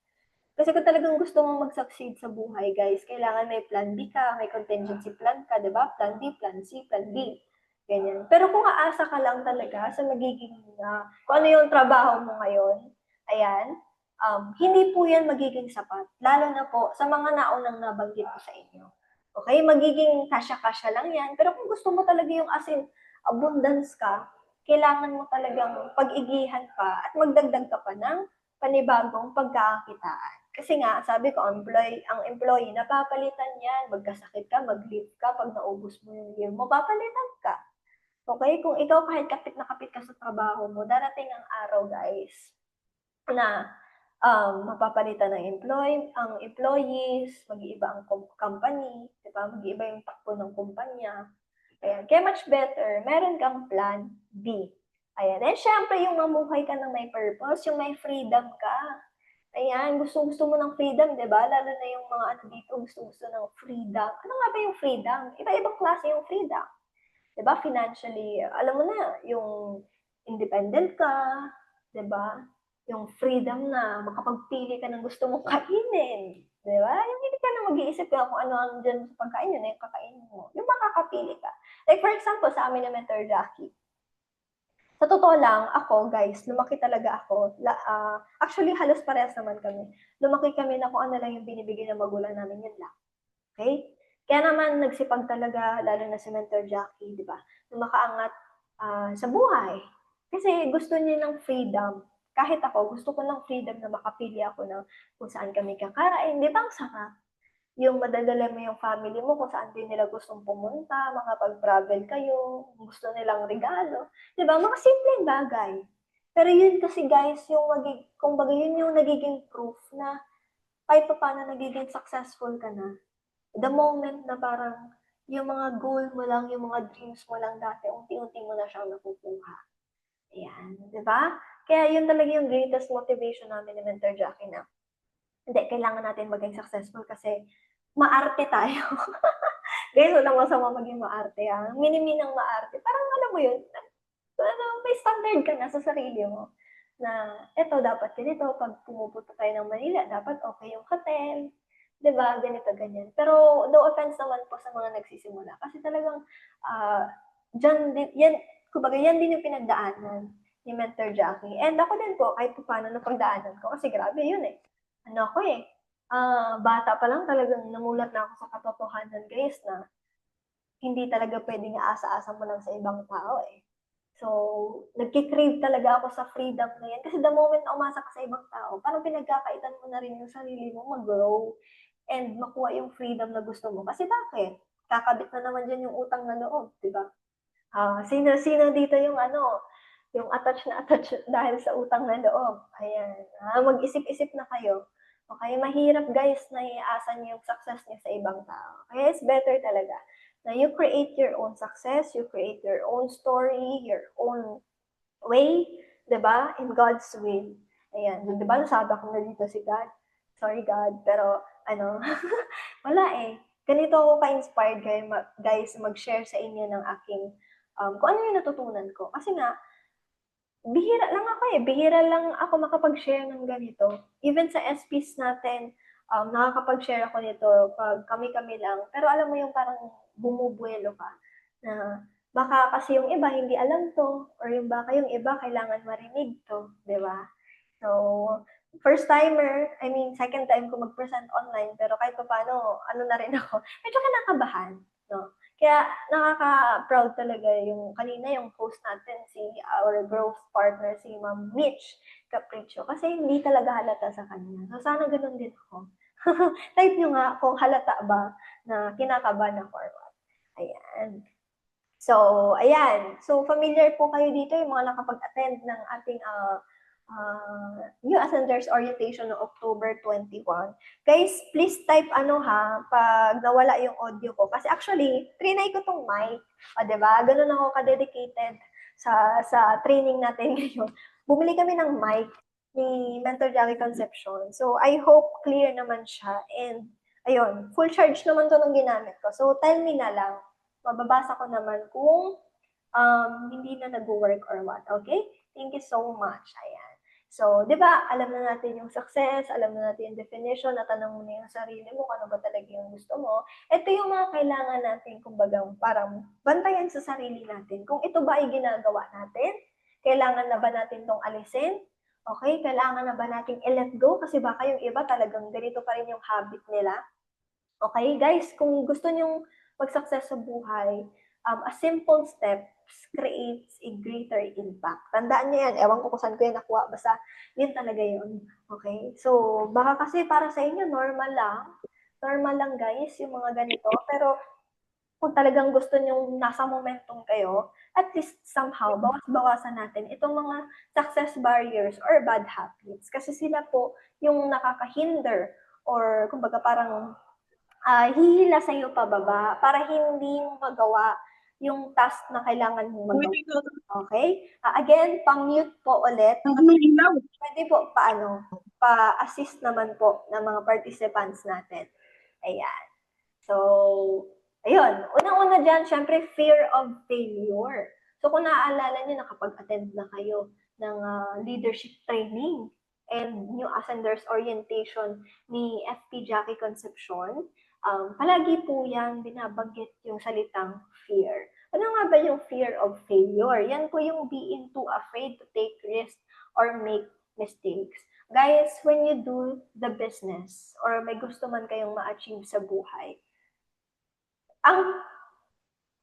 Speaker 1: Kasi kung talagang gusto mong mag-succeed sa buhay, guys, kailangan may plan B ka, may contingency plan ka, di ba? Plan B, plan C, plan D. Ganyan. Pero kung aasa ka lang talaga sa magiging, kung ano yung trabaho mo ngayon, ayan, hindi po yan magiging sapat. Lalo na po sa mga naunang nabanggit ko sa inyo. Okay? Magiging kasya-kasya lang yan. Pero kung gusto mo talaga yung as in abundance ka, kailangan mo talagang pag-igihan pa at magdagdag ka pa ng panibagong pagkakakitaan. Kasi nga, sabi ko, ang employee, napapalitan yan. Magkasakit ka, mag-leave ka, pag naubos mo yung year mo, papalitan ka. Okay? Kung ikaw kahit kapit na kapit ka sa trabaho mo, darating ang araw, guys, na mapapalitan ng ang employees, mag-iiba ang company, di ba? Mag-iiba yung takbo ng kumpanya. Ayan. Kaya much better, meron kang plan B. Ayan. And syempre, yung mamuhay ka ng may purpose, yung may freedom ka. Ayan, gusto-gusto mo ng freedom, di ba? Lalo na yung mga ano dito, gusto-gusto ng freedom. Ano nga ba yung freedom? Iba-ibang klase yung freedom. Di ba? Financially, alam mo na, yung independent ka, di ba? Yung freedom na makapagpili ka ng gusto mong kainin. Di ba? Yung hindi ka na mag-iisip ka kung ano ang dyan sa pagkain, yun na yung kakainin mo. Yung makakapili ka. Like for example, sa amin na Mentor Jackie, sa totoo lang, ako, guys, lumaki talaga ako. Actually, halos parehas naman kami. Lumaki kami na kung ano lang yung binibigay ng magulang namin, yun lang. Okay? Kaya naman, nagsipag talaga, lalo na si Mentor Jackie, di ba? Na makaangat sa buhay. Kasi gusto niya ng freedom. Kahit ako, gusto ko ng freedom na makapili ako ng kung saan kami kakain. Di ba ang sarap? Yung madadala mo yung family mo kung saan din nila gustong pumunta, makapag-travel kayo, gusto nilang regalo. Di ba? Mga simpleng bagay. Pero yun kasi guys, kumbaga yun yung nagiging proof na kahit pa paano nagiging successful ka na. The moment na parang yung mga goal mo lang, yung mga dreams mo lang dati, unti-unti mo na siyang nakukuha. Ayan, di ba? Kaya yun talaga yung greatest motivation namin ni Mentor Jackie na hindi, kailangan natin maging successful kasi maarte tayo. Guys, walang masama maging maarte. Mini-min ng maarte. Parang alam mo yun, may standard ka na sa sarili mo na eto dapat ganito, pag pumupunta tayo ng Manila, dapat okay yung hotel, 'di ba? Ganito, ganyan. Pero no offense naman po sa mga nagsisimula kasi talagang dyan din, yan, kumbaga yan din yung pinagdaanan ni Mentor Jackie. And ako din po, kahit paano na pagdaanan ko, kasi grabe yun eh. Ano ako eh, bata pa lang talagang namulat na ako sa katotohanan, guys, na hindi talaga pwedeng aasa-asa mo lang sa ibang tao eh. So, nagkikrave talaga ako sa freedom na yan. Kasi the moment na umasa ka sa ibang tao, parang pinagkakaitan mo na rin yung sarili mo mag-grow and makuha yung freedom na gusto mo. Kasi bakit? Kakabit na naman dyan yung utang na loob, di ba? Sino dito yung yung attach na attach dahil sa utang na loob. Ayan. Mag-isip-isip na kayo. Okay, mahirap guys na iasa niyo yung success niyo sa ibang tao. Kaya it's better talaga na you create your own success, you create your own story, your own way, 'di ba? In God's will. Ayan, 'di ba? Nasabi ko na dito si God. Sorry God, pero wala eh. Ganito ako ka-inspired guys mag-share sa inyo ng aking kung ano yung natutunan ko. Kasi nga, bihira lang ako eh. Bihira lang ako makapag-share ng ganito. Even sa SPs natin, nakakapag-share ako nito pag kami-kami lang. Pero alam mo yung parang bumubuelo ka na baka kasi yung iba hindi alam to or yung baka yung iba kailangan marinig to, di ba? So, first timer, I mean, second time ko mag-present online, pero kahit pa paano, ano na rin ako, medyo kinakabahan, no? Kaya nakaka-proud talaga yung kanina yung host natin, our growth partner, si Ma'am Mitch Capricho, kasi hindi talaga halata sa kanya. So, sana ganun din ako. Type nyo nga kung halata ba na kinakabahan ako or what. Ayan. So, ayan. So, familiar po kayo dito yung mga nakapag-attend ng ating New Ascenders Orientation no October 21. Guys, please type ano ha, pag nawala yung audio ko. Kasi actually, trinay ko tong mic. O, diba? Ganun ako ka-dedicated sa training natin ngayon. Bumili kami ng mic ni Mentor Jackie Concepcion. So, I hope clear naman siya. And, ayun, full charge naman to ng ginamit ko. So, tell me na lang. Mababasa ko naman kung hindi na nag-work or what. Okay? Thank you so much. Ayan. So, di ba, alam na natin yung success, alam na natin yung definition, natanong mo na yung sarili mo, kung ano ba talaga yung gusto mo. Ito yung mga kailangan natin, kumbaga, parang bantayan sa sarili natin. Kung ito ba ay ginagawa natin, kailangan na ba natin tong alisin? Okay, kailangan na ba nating i-let go? Kasi baka yung iba talagang ganito pa rin yung habit nila. Okay, guys, kung gusto nyong mag-success sa buhay, a simple steps creates a greater impact. Tandaan niyo yan. Ewan ko kung saan ko yan nakuha. Basta, yun talaga yun. Okay? So, baka kasi para sa inyo, normal lang. Normal lang, guys, yung mga ganito. Pero, kung talagang gusto nyong nasa momentum kayo, at least somehow, bawas-bawasan natin itong mga success barriers or bad habits. Kasi sila po yung nakakahinder or kumbaga parang hihila sa'yo pababa para hindi mo magawa yung task na kailangan mong magawa. Okay? Again, pang-mute po ulit. Pwede po pa-assist naman po ng mga participants natin. Ayan. So, ayun. Unang-una dyan, syempre, fear of failure. So, kung naaalala nyo, nakapag-attend na kayo ng leadership training and New Ascenders Orientation ni FP Jackie Concepcion, palagi po yan binabanggit yung salitang fear. Ano nga ba yung fear of failure? Yan po yung being too afraid to take risks or make mistakes. Guys, when you do the business or may gusto man kayong ma-achieve sa buhay, ang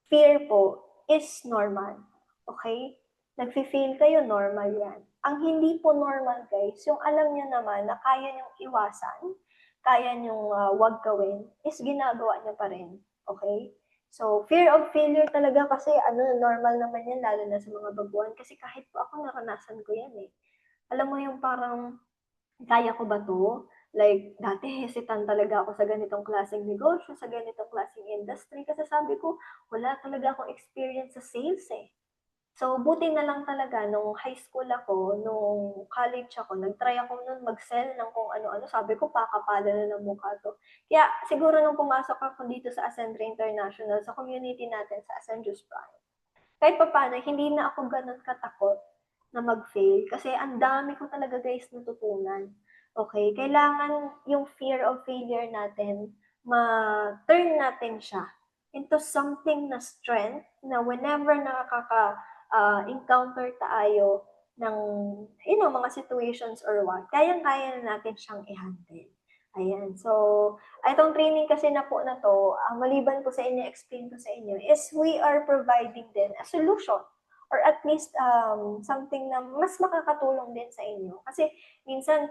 Speaker 1: fear po is normal. Okay? Nag-fail kayo, normal yan. Ang hindi po normal, guys, yung alam nyo naman na kaya nyong iwasan, kaya nyong wag gawin, is ginagawa nyo pa rin. Okay? So, fear of failure talaga kasi normal naman yan, lalo na sa mga baguhan. Kasi kahit po ako, naranasan ko yan eh. Alam mo yung parang, kaya ko ba to? Like, dati hesitant talaga ako sa ganitong klaseng negosyo, sa ganitong klaseng industry, kasi sabi ko, wala talaga akong experience sa sales eh. So, buti na lang talaga, nung high school ako, nung college ako, nag-try ako nun mag-sell ng kung ano-ano. Sabi ko, pakapala na ng mukha to. Kaya, siguro nung pumasok ako dito sa Ascendre International, sa community natin, sa Ascendus Prime, kahit pa paano, hindi na ako ganun katakot na mag-fail. Kasi ang dami ko talaga, guys, natutunan. Okay? Kailangan yung fear of failure natin, ma-turn natin siya into something na strength na whenever encounter tayo ng mga situations or what, kayang-kaya na natin siyang i-handle. Ayan. So, itong training kasi na po na to, maliban po sa inyo, explain ko sa inyo, is we are providing din a solution or at least something na mas makakatulong din sa inyo. Kasi minsan,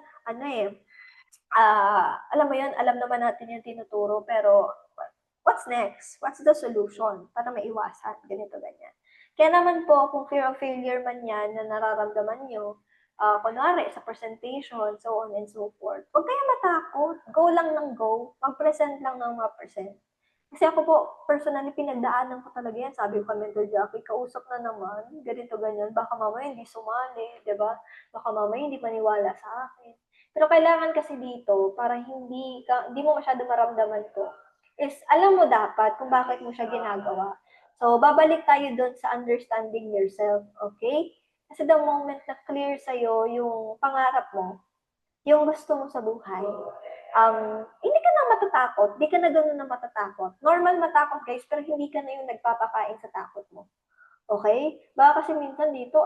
Speaker 1: alam mo yun, alam naman natin yung tinuturo, pero what's next? What's the solution para maiwasan? Ganito, ganyan. Kaya naman po, kung fear of failure man yan na nararamdaman nyo, kunwari sa presentation, so on and so forth, huwag kayo matakot. Go lang ng go. Mag-present lang ng mga present. Kasi ako po, personally, pinagdaanan ko talaga yan. Sabi ko kay Mentor Jackie, kausap na naman, ganito, ganyan. Baka mamaya hindi sumali, di ba? Baka mamaya hindi maniwala sa akin. Pero kailangan kasi dito, para hindi mo masyado maramdaman to, is alam mo dapat kung bakit mo siya ginagawa. So, babalik tayo doon sa understanding yourself, okay? Kasi the moment na clear sa'yo yung pangarap mo, yung gusto mo sa buhay, hindi ka na matatakot, hindi ka na gano'n na matatakot. Normal matakot, guys, pero hindi ka na yung nagpapakain sa takot mo. Okay? Baka kasi minsan dito,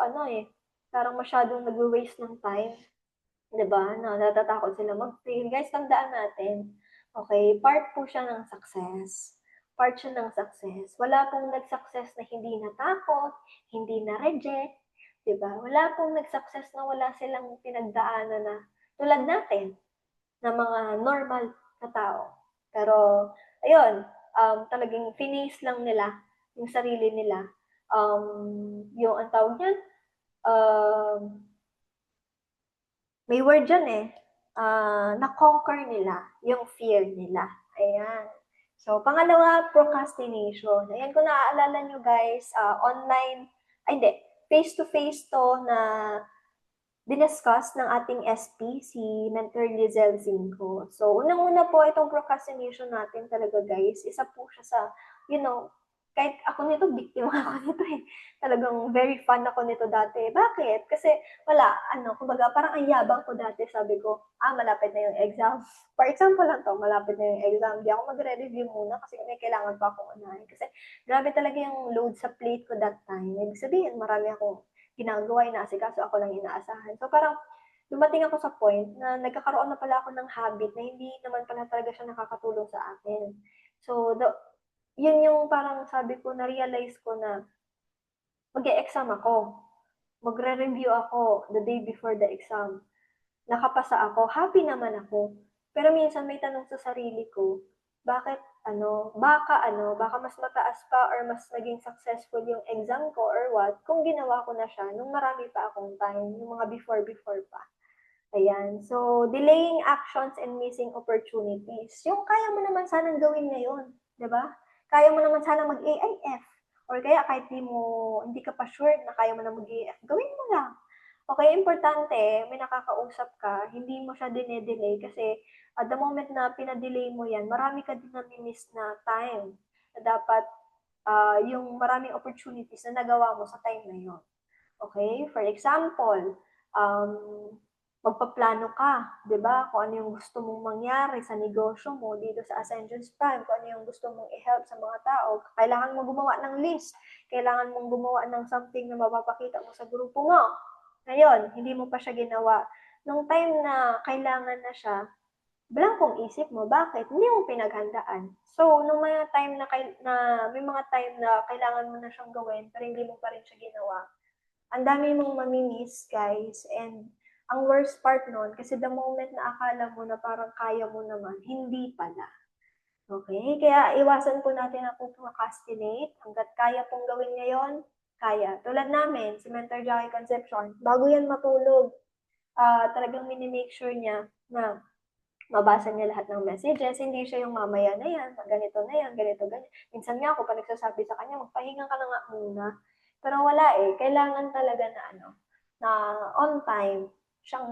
Speaker 1: parang masyadong nag-waste ng time. Diba? Na natatakot sila mag-fail. Guys, tandaan natin, okay, part po siya ng success. Part siya ng success. Wala pong nag-success na hindi natakot, hindi na-reject, diba? Wala pong nag-success na wala silang pinagdaanan na tulad natin, na mga normal na tao. Pero, ayun, talagang finish lang nila yung sarili nila. Yung ang tawag niyan, may word dyan eh, na-conquer nila yung fear nila. Ayan. So, pangalawa, procrastination. Ayan, kung naaalala nyo guys, online, ay hindi, face-to-face to na diniscuss ng ating SP, si Mentor Lizelle Zinco. So, unang-una po itong procrastination natin talaga guys, isa po siya sa, you know, kahit ako nito, biktima ako nito eh. Talagang very fun ako nito dati. Bakit? Kasi wala, kumbaga parang ang yabang ko dati, sabi ko, malapit na yung exam. For example lang to, malapit na yung exam. Di ako magre-review muna kasi may kailangan pa akong unahin. Kasi grabe talaga yung load sa plate ko that time. Ibig sabihin, marami akong ginagawa, inaasikaso, ako lang inaasahan. So parang dumating ako sa point na nagkakaroon na pala ako ng habit na hindi naman pala talaga siya nakakatulong sa akin. So, yun yung parang sabi ko, na-realize ko na mag-e-exam ako. Magre-review ako the day before the exam. Nakapasa ako, happy naman ako. Pero minsan may tanong sa sarili ko, bakit baka mas mataas pa or mas naging successful yung exam ko or what kung ginawa ko na siya nung marami pa akong time, yung mga before pa. Ayan. So, delaying actions and missing opportunities. Yung kaya mo naman sanang gawin ngayon, 'di ba? Kaya mo naman sana mag-AIF or kaya kahit hindi ka pa sure na kaya mo na mag-AIF, gawin mo lang. Okay, importante, may nakakausap ka, hindi mo siya dine-delay kasi at the moment na pina-delay mo yan, marami ka din nami-miss na time na dapat yung maraming opportunities na nagawa mo sa time na yun. Okay? For example, um, magpaplano ka, di ba? Kung ano yung gusto mong mangyari sa negosyo mo dito sa Ascensions Prime, kung ano yung gusto mong i-help sa mga tao, kailangan mo gumawa ng list, kailangan mong gumawa ng something na mapapakita mo sa grupo mo. Ngayon, hindi mo pa siya ginawa. Nung time na kailangan na siya, blankong isip mo, bakit? Hindi mo pinaghandaan. So, nung may time may mga time na kailangan mo na siyang gawin, pero hindi mo pa rin siya ginawa, ang dami mong mamimiss, guys. And ang worst part nun, kasi the moment na akala mo na parang kaya mo naman, hindi pala. Okay? Kaya iwasan po natin ang procrastinate. Hanggat kaya pong gawin ngayon, kaya. Tulad namin, si Mentor Jackie Concepcion, bago yan matulog, talagang minimake sure niya na mabasa niya lahat ng messages, hindi siya yung mamaya na yan, ganito na yan, ganito, ganito. Minsan nga ako pa nagsasabi sa kanya, magpahinga ka na nga muna. Pero wala eh, kailangan talaga na on time siyang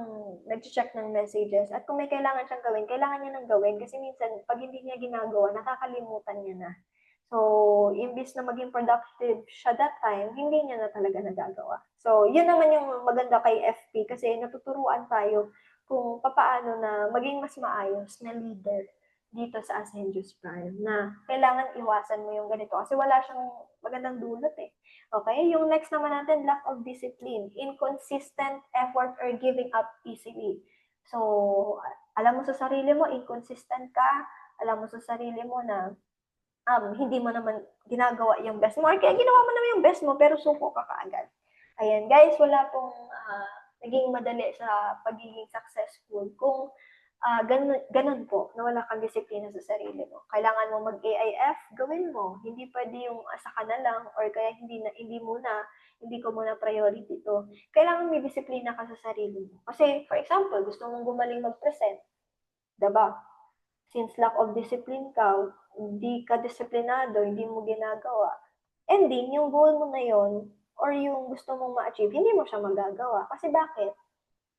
Speaker 1: nag-check ng messages. At kung may kailangan siyang gawin, kailangan niya nang gawin kasi minsan pag hindi niya ginagawa, nakakalimutan niya na. So, imbis na maging productive siya that time, hindi niya na talaga nagagawa. So, yun naman yung maganda kay FP kasi natuturuan tayo kung papaano na maging mas maayos na leader dito sa Ascensions Prime na kailangan iwasan mo yung ganito kasi wala siyang magandang dulot eh. Okay? Yung next naman natin, lack of discipline, inconsistent effort or giving up easily. So, alam mo sa sarili mo, inconsistent ka, alam mo sa sarili mo na hindi mo naman ginagawa yung best mo or kaya ginawa mo naman yung best mo pero suko ka kaagad. Ayan, guys, wala pong naging madali sa pagiging successful kung ganun po, na wala kang disiplina sa sarili mo. Kailangan mo mag-AIF, gawin mo. Hindi pwede yung asa ka na lang or kaya hindi ko muna priority to. Kailangan may disiplina ka sa sarili mo. Kasi, for example, gusto mong gumaling mag-present. Diba? Since lack of discipline ka, hindi ka disiplinado, hindi mo ginagawa, ending, yung goal mo na yon or yung gusto mong ma-achieve, hindi mo siya magagawa. Kasi bakit?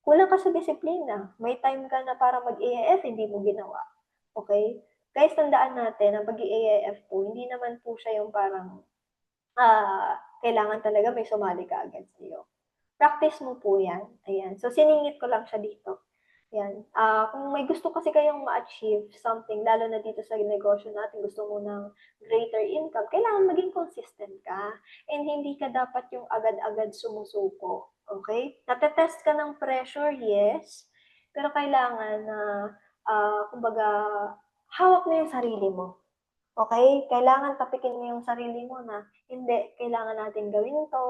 Speaker 1: Kulang ka sa disiplina. May time ka na para mag-AIF, hindi mo ginawa. Okay? Guys, tandaan natin, ang pag-AIF po, hindi naman po siya yung parang kailangan talaga may sumali ka agad sa'yo. Practice mo po yan. Ayan. So, siningit ko lang siya dito. Ayan. Kung may gusto kasi kayong ma-achieve something, lalo na dito sa negosyo natin, gusto mo ng greater income, kailangan maging consistent ka. And hindi ka dapat yung agad-agad sumusuko. Okay? Natetest ka ng pressure, yes. Pero kailangan na, kumbaga, hawak mo yung sarili mo. Okay? Kailangan tapikin mo yung sarili mo na, hindi, kailangan natin gawin to,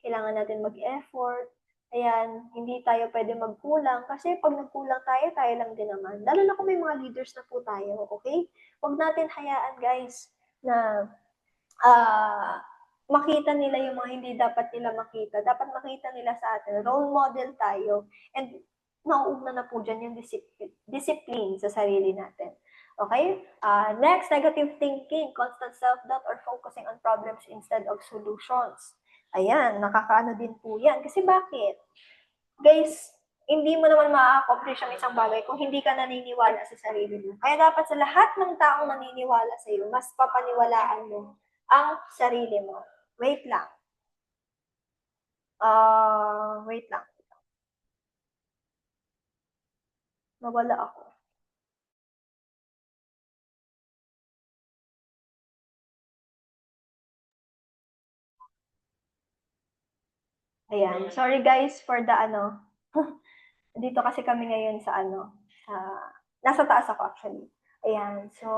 Speaker 1: kailangan natin mag-effort, ayan, hindi tayo pwede magkulang kasi pag nagkulang tayo, tayo lang din naman. Lalo na kung may mga leaders na po tayo, okay? Huwag natin hayaan, guys, na makita nila yung mga hindi dapat nila makita. Dapat makita nila sa atin. Role model tayo. And nauuna na po dyan yung discipline sa sarili natin. Okay? Next, negative thinking, constant self-doubt or focusing on problems instead of solutions. Ayan, nakakaano din po yan. Kasi bakit? Guys, hindi mo naman ma-accomplish ang isang bagay kung hindi ka naniniwala sa sarili mo. Kaya dapat sa lahat ng taong naniniwala sa iyo, mas papaniwalaan mo ang sarili mo. Wait lang. Wait lang. Nawala ako. Ayan. Sorry guys for the ano. Dito kasi kami ngayon sa ano, sa nasa taas ako actually. Ayan. So,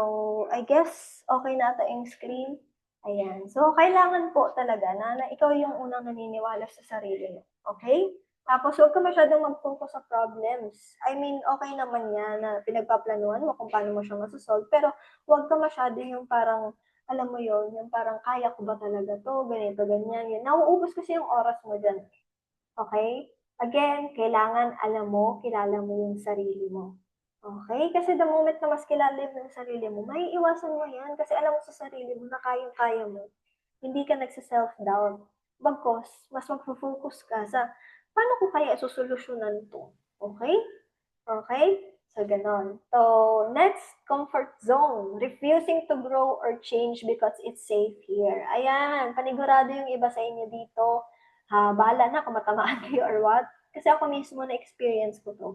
Speaker 1: I guess okay na ata yung screen. Ayan. So, kailangan po talaga na ikaw yung unang naniniwala sa sarili mo. Okay? Tapos, huwag ka masyadong mag-focus sa problems. I mean, okay naman yan na pinagpaplanuhan mo kung paano mo siya masasolve. Pero, huwag ka masyado yung parang, alam mo yon yung parang kaya ko ba talaga to, ganito, ganyan, yun. Nauubos kasi yung oras mo dyan. Okay? Again, kailangan alam mo, kilala mo yung sarili mo. Okay? Kasi the moment na mas kilala mo yung sarili mo, may iwasan mo yan kasi alam mo sa sarili mo na kayang-kaya mo. Hindi ka nagsa-self-doubt. Bagkos, mas mag-focus ka sa paano ko kaya susolusyonan to. Okay? Okay? So, ganon. So, next, comfort zone. Refusing to grow or change because it's safe here. Ayan, panigurado yung iba sa inyo dito. Bahala na kung matamaan kayo or what. Kasi ako mismo na-experience ko to.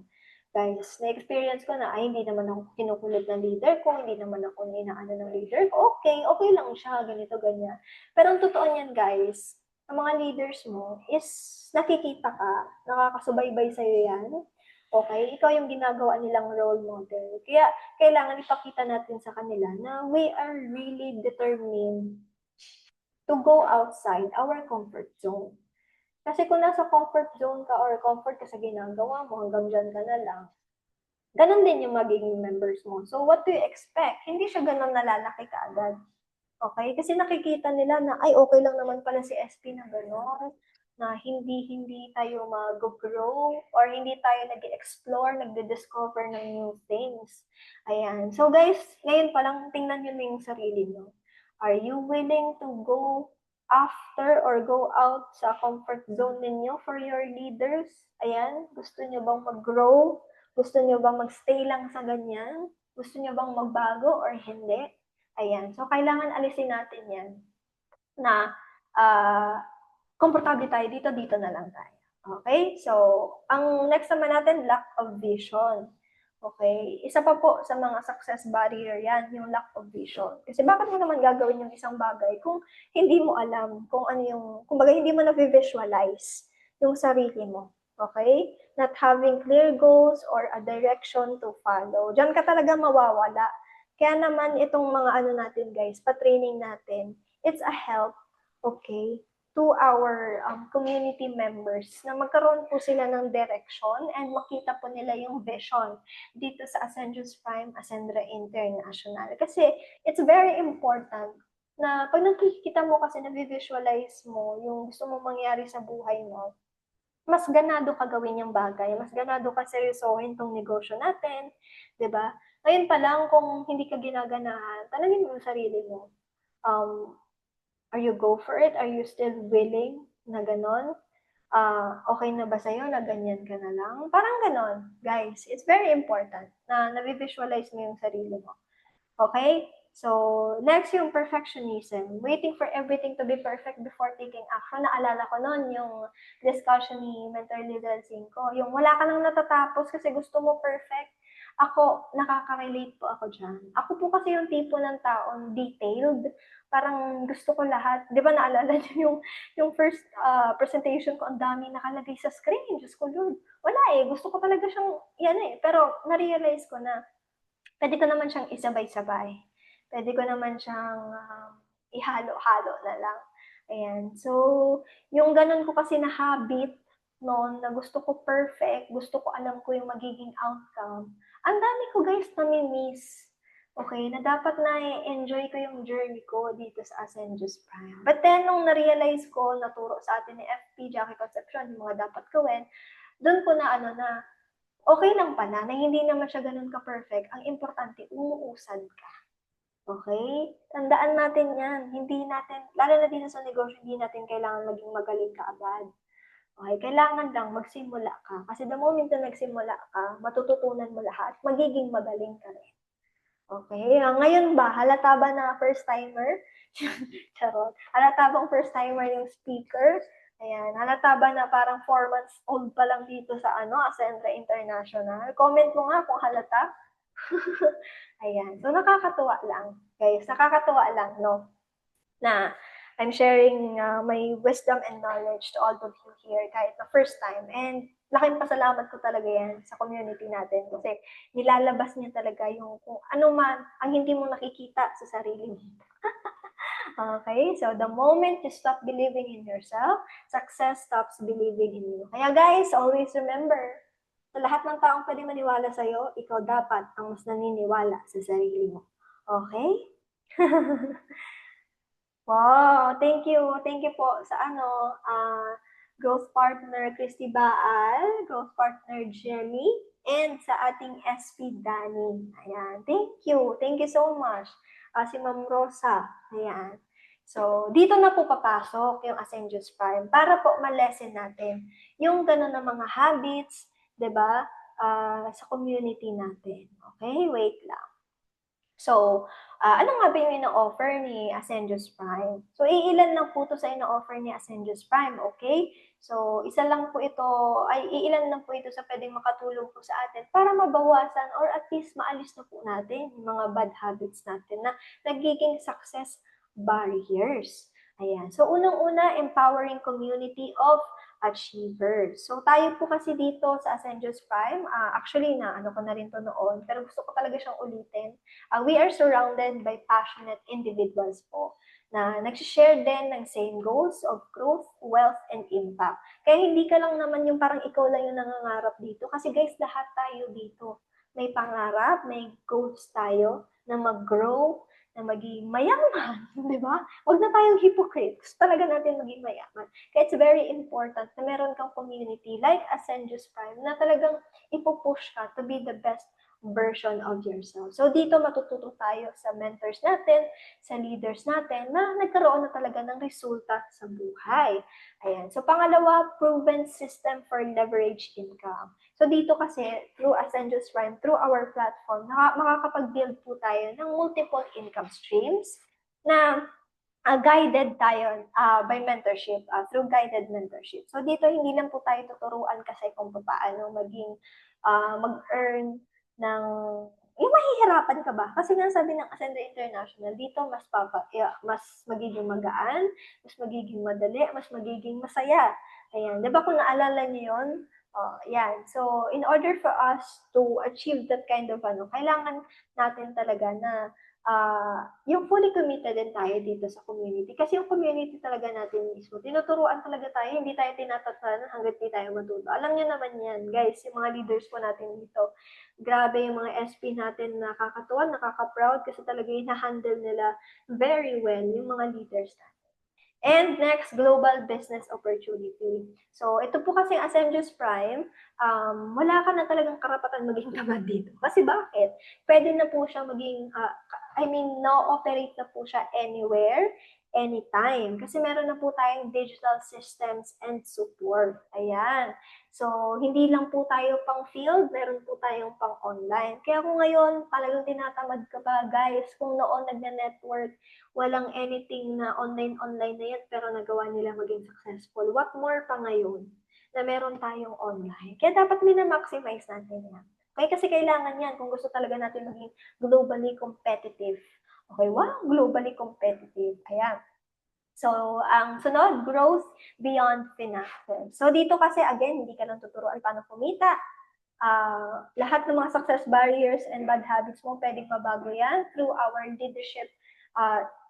Speaker 1: Guys, na-experience ko na, ay, hindi naman ako kinukulit ng leader ko, hindi naman ako inaano ng leader ko. Okay, okay lang siya, ganito, ganyan. Pero ang totoo niyan, guys, ang mga leaders mo is nakikita ka, nakakasubaybay sa'yo yan. Okay? Ikaw yung ginagawa nilang role model. Kaya, kailangan ipakita natin sa kanila na we are really determined to go outside our comfort zone. Kasi kung nasa comfort zone ka or comfort ka sa ginagawa mo, hanggang dyan ka na lang, ganun din yung magiging members mo. So, what do you expect? Hindi siya ganun nalalaki ka agad. Okay? Kasi nakikita nila na, ay, okay lang naman pala si SP na gano'n, na hindi tayo mag-grow or hindi tayo nag-explore, nag-discover ng new things. Ayan. So, guys, ngayon pa lang, tingnan nyo na yung sarili nyo. Are you willing to go after or go out sa comfort zone ninyo for your leaders? Ayan. Gusto nyo bang mag-grow? Gusto nyo bang mag-stay lang sa ganyan? Gusto nyo bang magbago or hindi? Ayan. So, kailangan alisin natin yan na komportable tayo dito na lang tayo. Okay? So, ang next naman natin, lack of vision. Okay? Isa pa po sa mga success barrier yan, yung lack of vision. Kasi bakit mo naman gagawin yung isang bagay kung hindi mo alam kung ano yung, kumbaga hindi mo na-visualize yung sarili mo. Okay? Not having clear goals or a direction to follow. Diyan ka talaga mawawala. Kaya naman itong mga ano natin guys, pa-training natin, it's a help, okay, to our community members na magkaroon po sila ng direction and makita po nila yung vision dito sa Ascendius Prime Ascendra International. Kasi it's very important na pag nakikita mo kasi na-visualize mo yung gusto mo mangyari sa buhay mo, mas ganado ka gawin yung bagay, mas ganado ka seryosohin tong negosyo natin, 'di ba? Ngayon pa lang kung hindi ka ginaganahan, tanungin mo yung sarili mo. Are you go for it? Are you still willing na ganon? Okay na ba sa'yo na ganyan ka na lang? Parang ganon, guys. It's very important na na-visualize mo yung sarili mo. Okay? So, next yung perfectionism. Waiting for everything to be perfect before taking action. Naalala ko noon yung discussion ni Mentor Lidl Cinco. Yung wala ka nang natatapos kasi gusto mo perfect. Ako, nakaka-relate po ako dyan. Ako po kasi yung tipo ng taon detailed. Parang gusto ko lahat. Di ba naalala niyo yung first presentation ko, ang dami nakalagay sa screen. Diyos ko, Lord. Wala eh. Gusto ko talaga siyang, yan eh. Pero na-realize ko na pwede ko naman siyang isabay-sabay. Pwede ko naman siyang ihalo-halo na lang. Ayan. So, yung ganun ko kasi na habit noon na gusto ko perfect, gusto ko alam ko yung magiging outcome. Ang dami ko guys nami-miss. Okay, na dapat na-enjoy ko yung journey ko dito sa Ascendius Prime. But then, nung na-realize ko, naturo sa atin ni FP, Jackie Concepcion, yung mga dapat gawin, doon ko na okay lang pala na hindi naman siya ganun ka-perfect. Ang importante, umuusad ka. Okay? Tandaan natin yan. Hindi natin, lalo na dito sa negosyo, hindi natin kailangan maging magaling ka agad. Okay? Kailangan lang magsimula ka. Kasi the moment na nagsimula ka, matututunan mo lahat, magiging magaling ka rin. Okay? Ngayon ba, halata ba na first timer? Charot. Halata bang first timer yung speaker? Ayan. Halata ba na parang 4 months old pa lang dito sa Ascentra International? Comment mo nga kung halata. Ayan. So, nakakatuwa lang. Guys, nakakatuwa lang, no? Na I'm sharing my wisdom and knowledge to all of you here kahit na first time. And laking pasalamat ko talaga yan sa community natin kasi nilalabas niya talaga yung kung ano man ang hindi mo nakikita sa sarili mo. Okay? So, the moment you stop believing in yourself, success stops believing in you. Kaya guys, always remember, sa lahat ng taong pwede maniwala sa'yo, ikaw dapat ang mas naniniwala sa sarili mo. Okay? Wow, thank you. Thank you po sa growth partner Christy Baal, growth partner Jenny, and sa ating SP Danny. Ayan, thank you. Thank you so much. Si Ma'am Rosa. Ayan. So, dito na po papasok yung Ascendius Prime para po ma-lesson natin yung gano'n na mga habits, 'di ba, sa community natin. Okay, wait lang. So, ano nga ba yung ino-offer ni Ascendius Prime? So, iilan lang po ito sa ino-offer ni Ascendius Prime, okay? So, ilan lang po ito sa pwedeng makatulong po sa atin para mabawasan or at least maalis na po natin yung mga bad habits natin na nagiging success barriers. Ayan. So, unang-una, empowering community of achievers. So, tayo po kasi dito sa Ascendius Prime, actually na ko na rin to noon, pero gusto ko talaga siyang ulitin. We are surrounded by passionate individuals po na nag-share din ng same goals of growth, wealth, and impact. Kaya hindi ka lang naman yung parang ikaw lang yung nangangarap dito. Kasi guys, lahat tayo dito. May pangarap, may goals tayo na mag-grow, na maging mayaman, di ba? Huwag na tayong hypocrite. Gusto talaga natin maging mayaman. Kaya it's very important na meron kang community like Ascendius Prime na talagang ipupush ka to be the best version of yourself. So dito matututo tayo sa mentors natin, sa leaders natin na nagkaroon na talaga ng resulta sa buhay. Ayan. So pangalawa, proven system for leverage income. So dito kasi, through Ascendius Prime, through our platform, makakapag-build po tayo ng multiple income streams na guided tayo by mentorship, through guided mentorship. So dito, hindi lang po tayo tuturuan kasi kung paano maging mag-earn ng yung mahihirapan ka ba? Kasi nga sabi ng Ascenda International, dito mas magiging magaan, mas magiging madali, mas magiging masaya. Ayan, 'di ba kung naalala niyo 'yon? Yan. So, in order for us to achieve that kind of kailangan natin talaga na yung fully committed din tayo dito sa community. Kasi yung community talaga natin mismo, tinuturuan talaga tayo, hindi tayo tinatatan hanggat hindi tayo matuto. Alam niyo naman yan, guys, yung mga leaders po natin dito. Grabe yung mga SP natin, nakakatuwa, nakaka-proud kasi talaga hina-handle nila very well yung mga leaders natin. And next, global business opportunity. So, ito po kasi Ascendius Prime, wala ka na talagang karapatan maging tamad dito. Kasi bakit? Pwede na po siya maging, na-operate na po siya anywhere, anytime. Kasi meron na po tayong digital systems and support. Ayan. So, hindi lang po tayo pang field, meron po tayong pang online. Kaya kung ngayon, talagang tinatamad ka pa, guys, kung noon nagna-network, walang anything na online na yan, pero nagawa nila maging successful. What more pa ngayon na meron tayong online? Kaya dapat mina-maximize natin yan. Okay, kasi kailangan yan kung gusto talaga natin maging globally competitive. Okay, wow, globally competitive. Ayan. So, ang sunod, growth beyond finances. So, dito kasi, again, hindi ka lang tuturuan paano kumita. Lahat ng mga success barriers and bad habits mo, pwedeng mabago yan through our leadership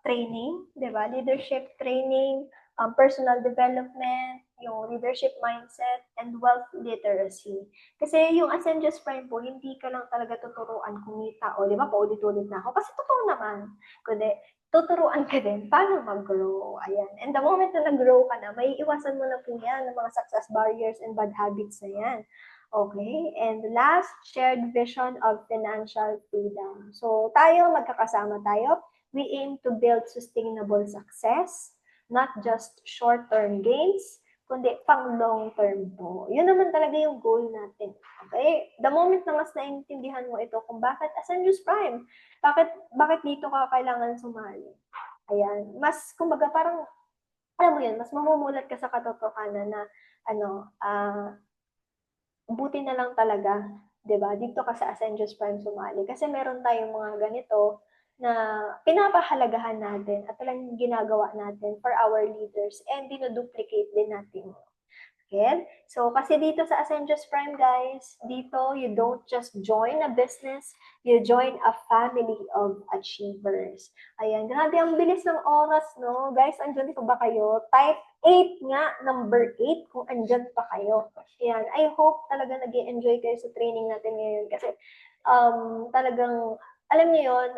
Speaker 1: training, di ba? Leadership training, personal development, yung leadership mindset, and wealth literacy. Kasi yung Ascendius Prime po, hindi ka lang talaga tuturuan kumita. O, di ba, paulit-ulit na ako. Kasi totoo naman. Kundi, tuturuan ka din paano mag-grow. Ayan. And the moment na nag-grow ka na, may iwasan mo na po yan ng mga success barriers and bad habits na yan. Okay? And last, shared vision of financial freedom. So tayo, magkakasama tayo. We aim to build sustainable success, not just short-term gains, kundi pang long-term po. Yun naman talaga yung goal natin. Okay? The moment na mas naiintindihan mo ito kung bakit Ascendus Prime, bakit dito ka kailangan sumali. Ayan. Mas, kumbaga, parang, alam mo yun, mas mamumulat ka sa katotohanan na, buti na lang talaga, 'di ba? Dito ka sa Ascendios Prime sumali kasi meron tayong mga ganito na pinapahalagahan natin at talagang ginagawa natin for our leaders and dinuduplicate din natin. Okay? So, kasi dito sa Ascendios Prime, guys, dito, you don't just join a business, you join a family of achievers. Ayan, grabe, ang bilis ng oras, no? Guys, andyan pa ba kayo? Type 8 nga, number 8, kung andyan pa kayo. Ayan, I hope talaga nag-enjoy kayo sa training natin ngayon kasi talagang, alam niyo yun,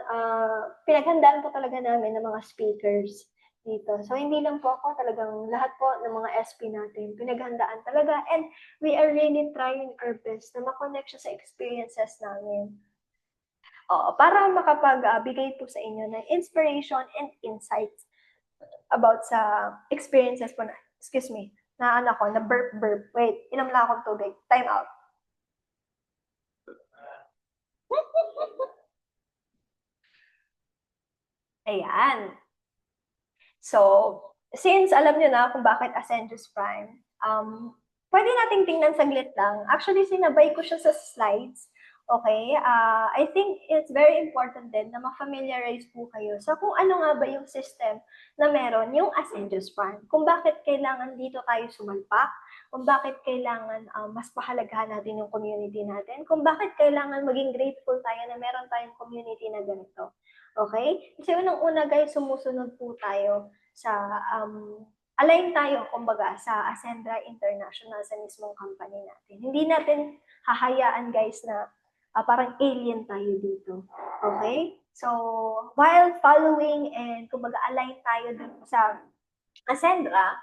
Speaker 1: pinaghandaan po talaga namin ng mga speakers dito. So, hindi lang po ako, talagang lahat po ng mga SP natin, pinaghandaan talaga. And we are really trying our best na makonect siya sa experiences namin. Para makapagbigay po sa inyo ng inspiration and insights about sa experiences po na, excuse me, na burp. Wait, inom lang akong tubig. Time out. Ayan. So, since alam nyo na kung bakit Ascendus Prime, pwede nating tingnan saglit lang. Actually, sinabay ko siya sa slides. Okay? I think it's very important din na ma-familiarize po kayo sa kung ano nga ba yung system na meron yung Ascendus Prime. Kung bakit kailangan dito tayo sumalpak, kung bakit kailangan mas pahalagahan natin yung community natin, kung bakit kailangan maging grateful tayo na meron tayong community na ganito. Okay? Kasi unang-una guys, sumusunod po tayo sa, align tayo, kumbaga, sa Ascendra International sa mismong company natin. Hindi natin hahayaan guys na parang alien tayo dito. Okay? So, while following and kumbaga align tayo dun sa Ascendra,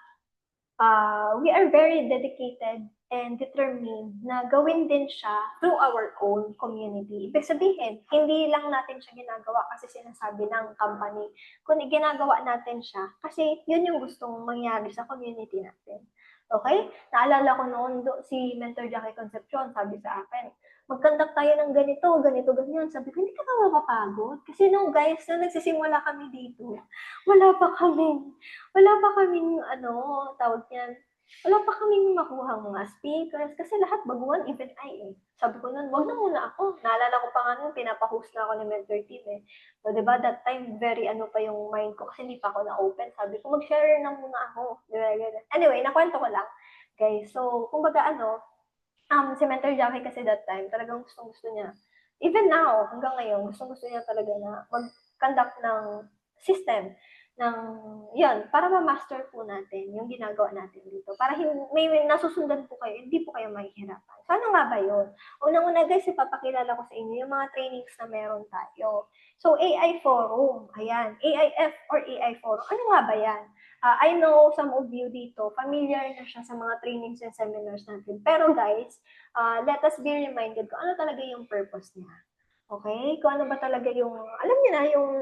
Speaker 1: we are very dedicated and determined na gawin din siya through our own community. Ibig sabihin, hindi lang natin siya ginagawa kasi sinasabi ng company, kundi ginagawa natin siya kasi yun yung gustong mangyari sa community natin. Okay? Naalala ko noon si Mentor Jackie Concepcion, sabi sa akin, mag-conduct tayo ng ganito, ganyan. Sabi ko, hindi ka ba mapapagod? Kasi nung guys, nung nagsisimula kami dito, wala pa kaming, tawag niyan, wala pa kaming makuha mga speakers kasi lahat baguhan even Sabi ko nun, wag na muna ako. Naalala ko pa nga nun, pinapahost na ako ni Mentor Team So, diba, that time, very pa yung mind ko kasi hindi pa ako na-open. Sabi ko, mag-share na muna ako. Diba, ganun. Anyway, nakwento ko lang. Guys, so, kumbaga si Mentor Jackie kasi that time, talagang gusto niya. Even now, hanggang ngayon, gusto niya talaga na mag-conduct ng system yun, para ma-master po natin yung ginagawa natin dito. Para may nasusundan po kayo, hindi po kayo mahihirapan. So, ano nga ba yun? Unang-una guys, ipapakilala ko sa inyo yung mga trainings na meron tayo. So, AI Forum, ayan, AIF or AI Forum, ano nga ba yan? I know some of you dito, familiar na siya sa mga trainings and seminars natin. Pero guys, let us be reminded kung ano talaga yung purpose niya. Okay? Kung ano ba talaga yung, alam niyo na, yung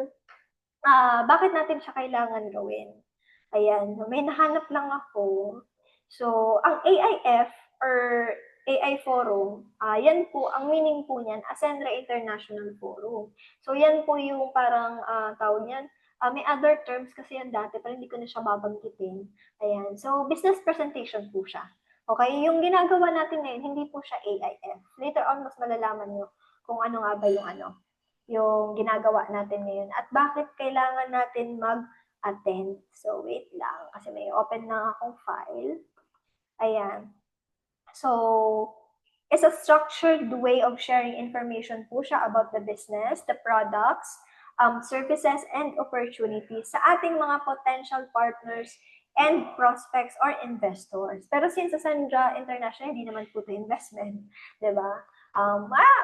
Speaker 1: bakit natin siya kailangan gawin? Ayan, may nahanap lang ako. So, ang AIF or AI Forum, yan po, ang meaning po niyan, Ascendra International Forum. So, yan po yung parang tawag niyan. May other terms kasi yan dati, pero hindi ko na siya babanggitin. Ayan, so business presentation po siya. Okay, yung ginagawa natin ngayon, hindi po siya AIF. Later on, mas malalaman nyo kung ano nga ba yung ginagawa natin ngayon at bakit kailangan natin mag-attend. So, wait lang kasi may open na akong file. Ayan. So, it's a structured way of sharing information po siya about the business, the products, services, and opportunities sa ating mga potential partners and prospects or investors. Pero since Ascendra International, hindi naman po ito investment, di ba?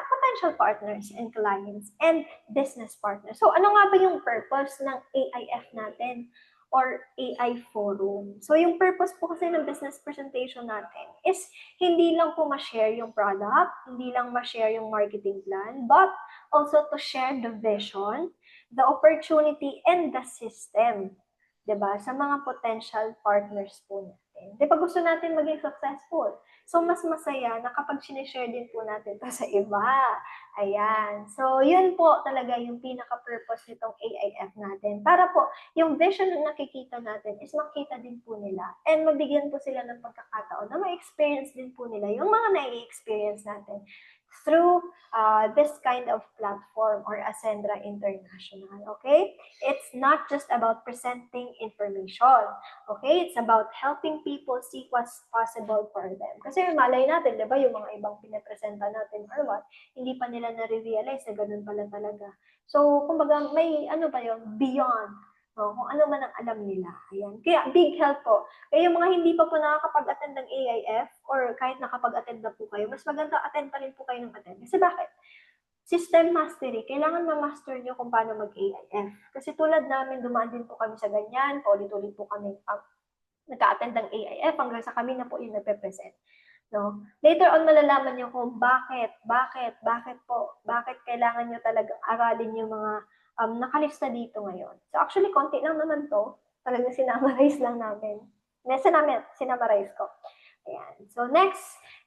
Speaker 1: Potential partners and clients and business partners. So, ano nga ba yung purpose ng AIF natin? or AI forum. So yung purpose po kasi ng business presentation natin is hindi lang po ma-share yung product, hindi lang ma-share yung marketing plan, but also to share the vision, the opportunity, and the system, 'di ba? Sa mga potential partners po natin. 'Di ba gusto natin maging successful? So mas masaya na kapag sinishare din po natin to sa iba. Ayan. So yun po talaga yung pinaka-purpose nitong AIF natin. Para po yung vision na nakikita natin is makita din po nila and mabigyan po sila ng pagkakataon na ma-experience din po nila yung mga nai-experience natin through this kind of platform or Ascendra International, okay? It's not just about presenting information, okay? It's about helping people see what's possible for them. Kasi malay natin, di ba, yung mga ibang pinapresenta natin or what, hindi pa nila na-realize na ganun pala talaga. So, kumbaga, may ano ba yun, beyond, no? Kung ano man ang alam nila. Ayan. Kaya, big help po. Kaya yung mga hindi pa po nakakapag-attend ng AIF or kahit nakapag-attend na po kayo, mas maganda attend pa rin po kayo ng attend. Kasi bakit? System mastery. Kailangan ma-master nyo kung paano mag-AIF. Kasi tulad namin, dumaan din po kami sa ganyan, paulit-ulit po kami nagka-attend ng AIF hanggang sa kami na po yung nagpe-present. No? Later on, malalaman nyo kung bakit kailangan nyo talagang aralin yung mga nakalista dito ngayon. So actually, konti lang naman to. Talagang sinamarize lang namin. Sinamarize ko. Ayan. So next,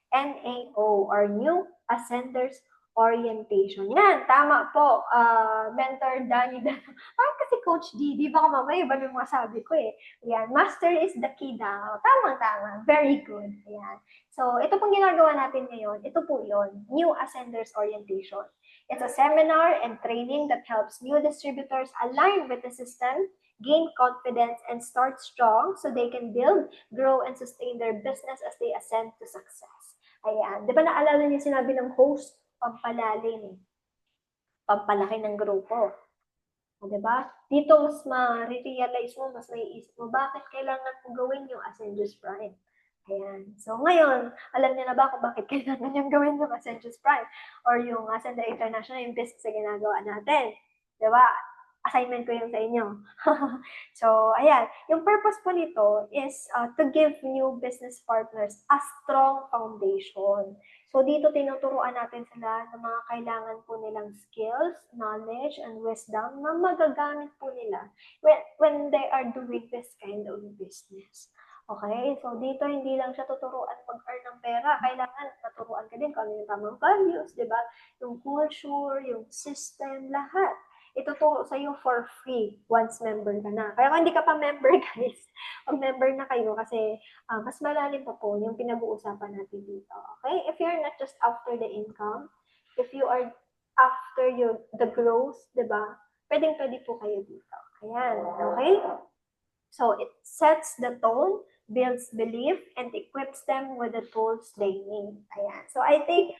Speaker 1: NAO or New Ascenders Orientation. Yan, tama po. Mentor Danny. Parang kasi Coach D, di ba mamaya iba yung masabi ko eh. Ayan, master is the key daw. Tama. Very good. Ayan. So, ito pong ginagawa natin ngayon, ito po yon, New Ascenders Orientation. It's a seminar and training that helps new distributors align with the system, gain confidence, and start strong so they can build, grow, and sustain their business as they ascend to success. Ayan. Di ba naalala niyo sinabi ng host, pampalalim, pampalaki ng grupo. O, diba? Dito mas ma-realize mo, mas maiisip mo, bakit kailangan mo gawin yung Ascensus Prime? Ayan. So, ngayon, alam niyo na ba kung bakit kailangan yung gawin yung Ascensus Prime or yung Ascendra International, yung business na ginagawa natin? Diba? Assignment ko yun sa inyo. So, ayan. Yung purpose po nito is to give new business partners a strong foundation. So, dito tinuturuan natin sila ng mga kailangan po nilang skills, knowledge, and wisdom na magagamit po nila when they are doing this kind of business. Okay? So, dito hindi lang siya tuturuan mag-earn ng pera. Kailangan maturuan ka din kung ano yung tamang values, di ba? Yung culture, yung system, lahat. Ituturo sa iyo for free once member ka na. Kaya kung hindi ka pa member, guys, mag-member na kayo kasi mas malalim pa po yung pinag-uusapan natin dito. Okay? If you're not just after the income, if you are after the growth, di ba? Pwedeng-pwede po kayo dito. Ayan. Okay? So, it sets the tone, builds belief, and equips them with the tools they need. Ayan. So, I think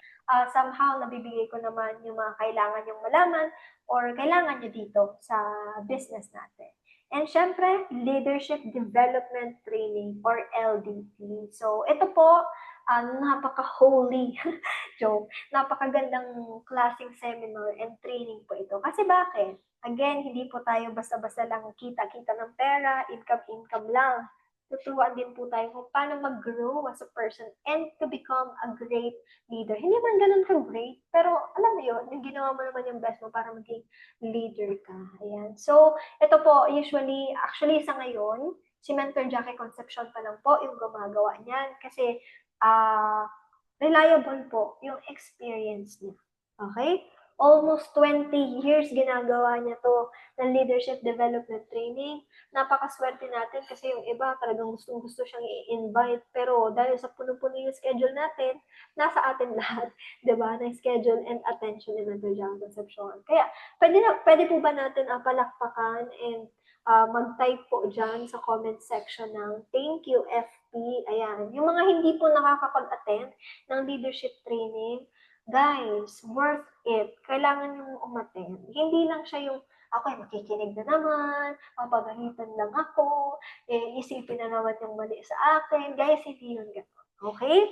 Speaker 1: somehow nabibigay ko naman yung mga kailangan yung malaman or kailangan nyo dito sa business natin. And syempre, Leadership Development Training or LDT. So, ito po, napaka-holy joke. Napakagandang klaseng seminar and training po ito. Kasi bakit? Again, hindi po tayo basta-basta lang kita-kita ng pera, income lang. Tuturuan din po tayo kung paano mag-grow as a person and to become a great leader. Hindi man ganun ka-great, pero alam mo yun, yung ginawa mo naman yung best mo para maging leader ka. Ayan. So, ito po, actually sa ngayon, si Mentor Jackie Concepcion pa lang po yung gumagawa niyan kasi reliable po yung experience niya. Okay? Almost 20 years ginagawa niya to ng leadership development training. Napakaswerte natin kasi yung iba talagang gustong-gusto siyang i-invite. Pero dahil sa puno-puno yung schedule natin, nasa atin lahat, di ba, ng schedule and attention ni Mentor Jackie Concepcion. Kaya, pwede po ba natin palakpakan and mag-type po dyan sa comment section ng thank you, FP. Ayan. Yung mga hindi po nakakapag-attend ng leadership training, guys, worth it. Kailangan yung umattend. Hindi lang siya yung, ako makikinig na naman, mapagalitan lang ako, isipin na naman yung mali sa akin. Guys, hindi yun gano'n. Okay?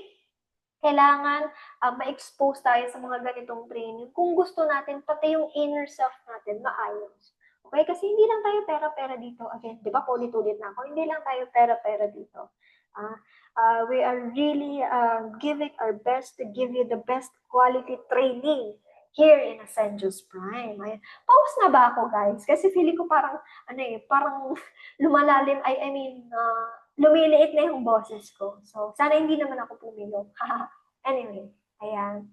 Speaker 1: Kailangan ma-expose tayo sa mga ganitong training kung gusto natin, pati yung inner self natin, maayos. Okay? Kasi hindi lang tayo pera-pera dito. Again, di ba, paulit-ulit na ako, hindi lang tayo pera-pera dito. We are really giving our best to give you the best quality training here in Ascendios Prime. Ayan. Pause na ba ako, guys? Kasi feeling ko parang, parang lumalalim, I mean, lumiliit na yung boses ko. So, sana hindi naman ako pumilo. Anyway, ayan.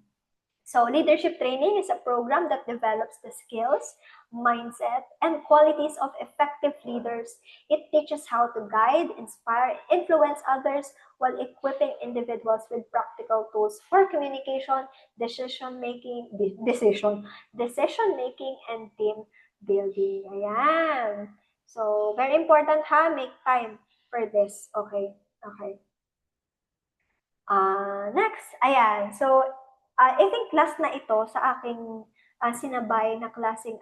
Speaker 1: So, leadership training is a program that develops the skills, mindset, and qualities of effective leaders. It teaches how to guide, inspire, influence others while equipping individuals with practical tools for communication, decision making, and team building. Ayan. So, very important ha, make time for this. Okay. Okay. Next, ayan. So, I think last na ito sa aking sinabay na klaseng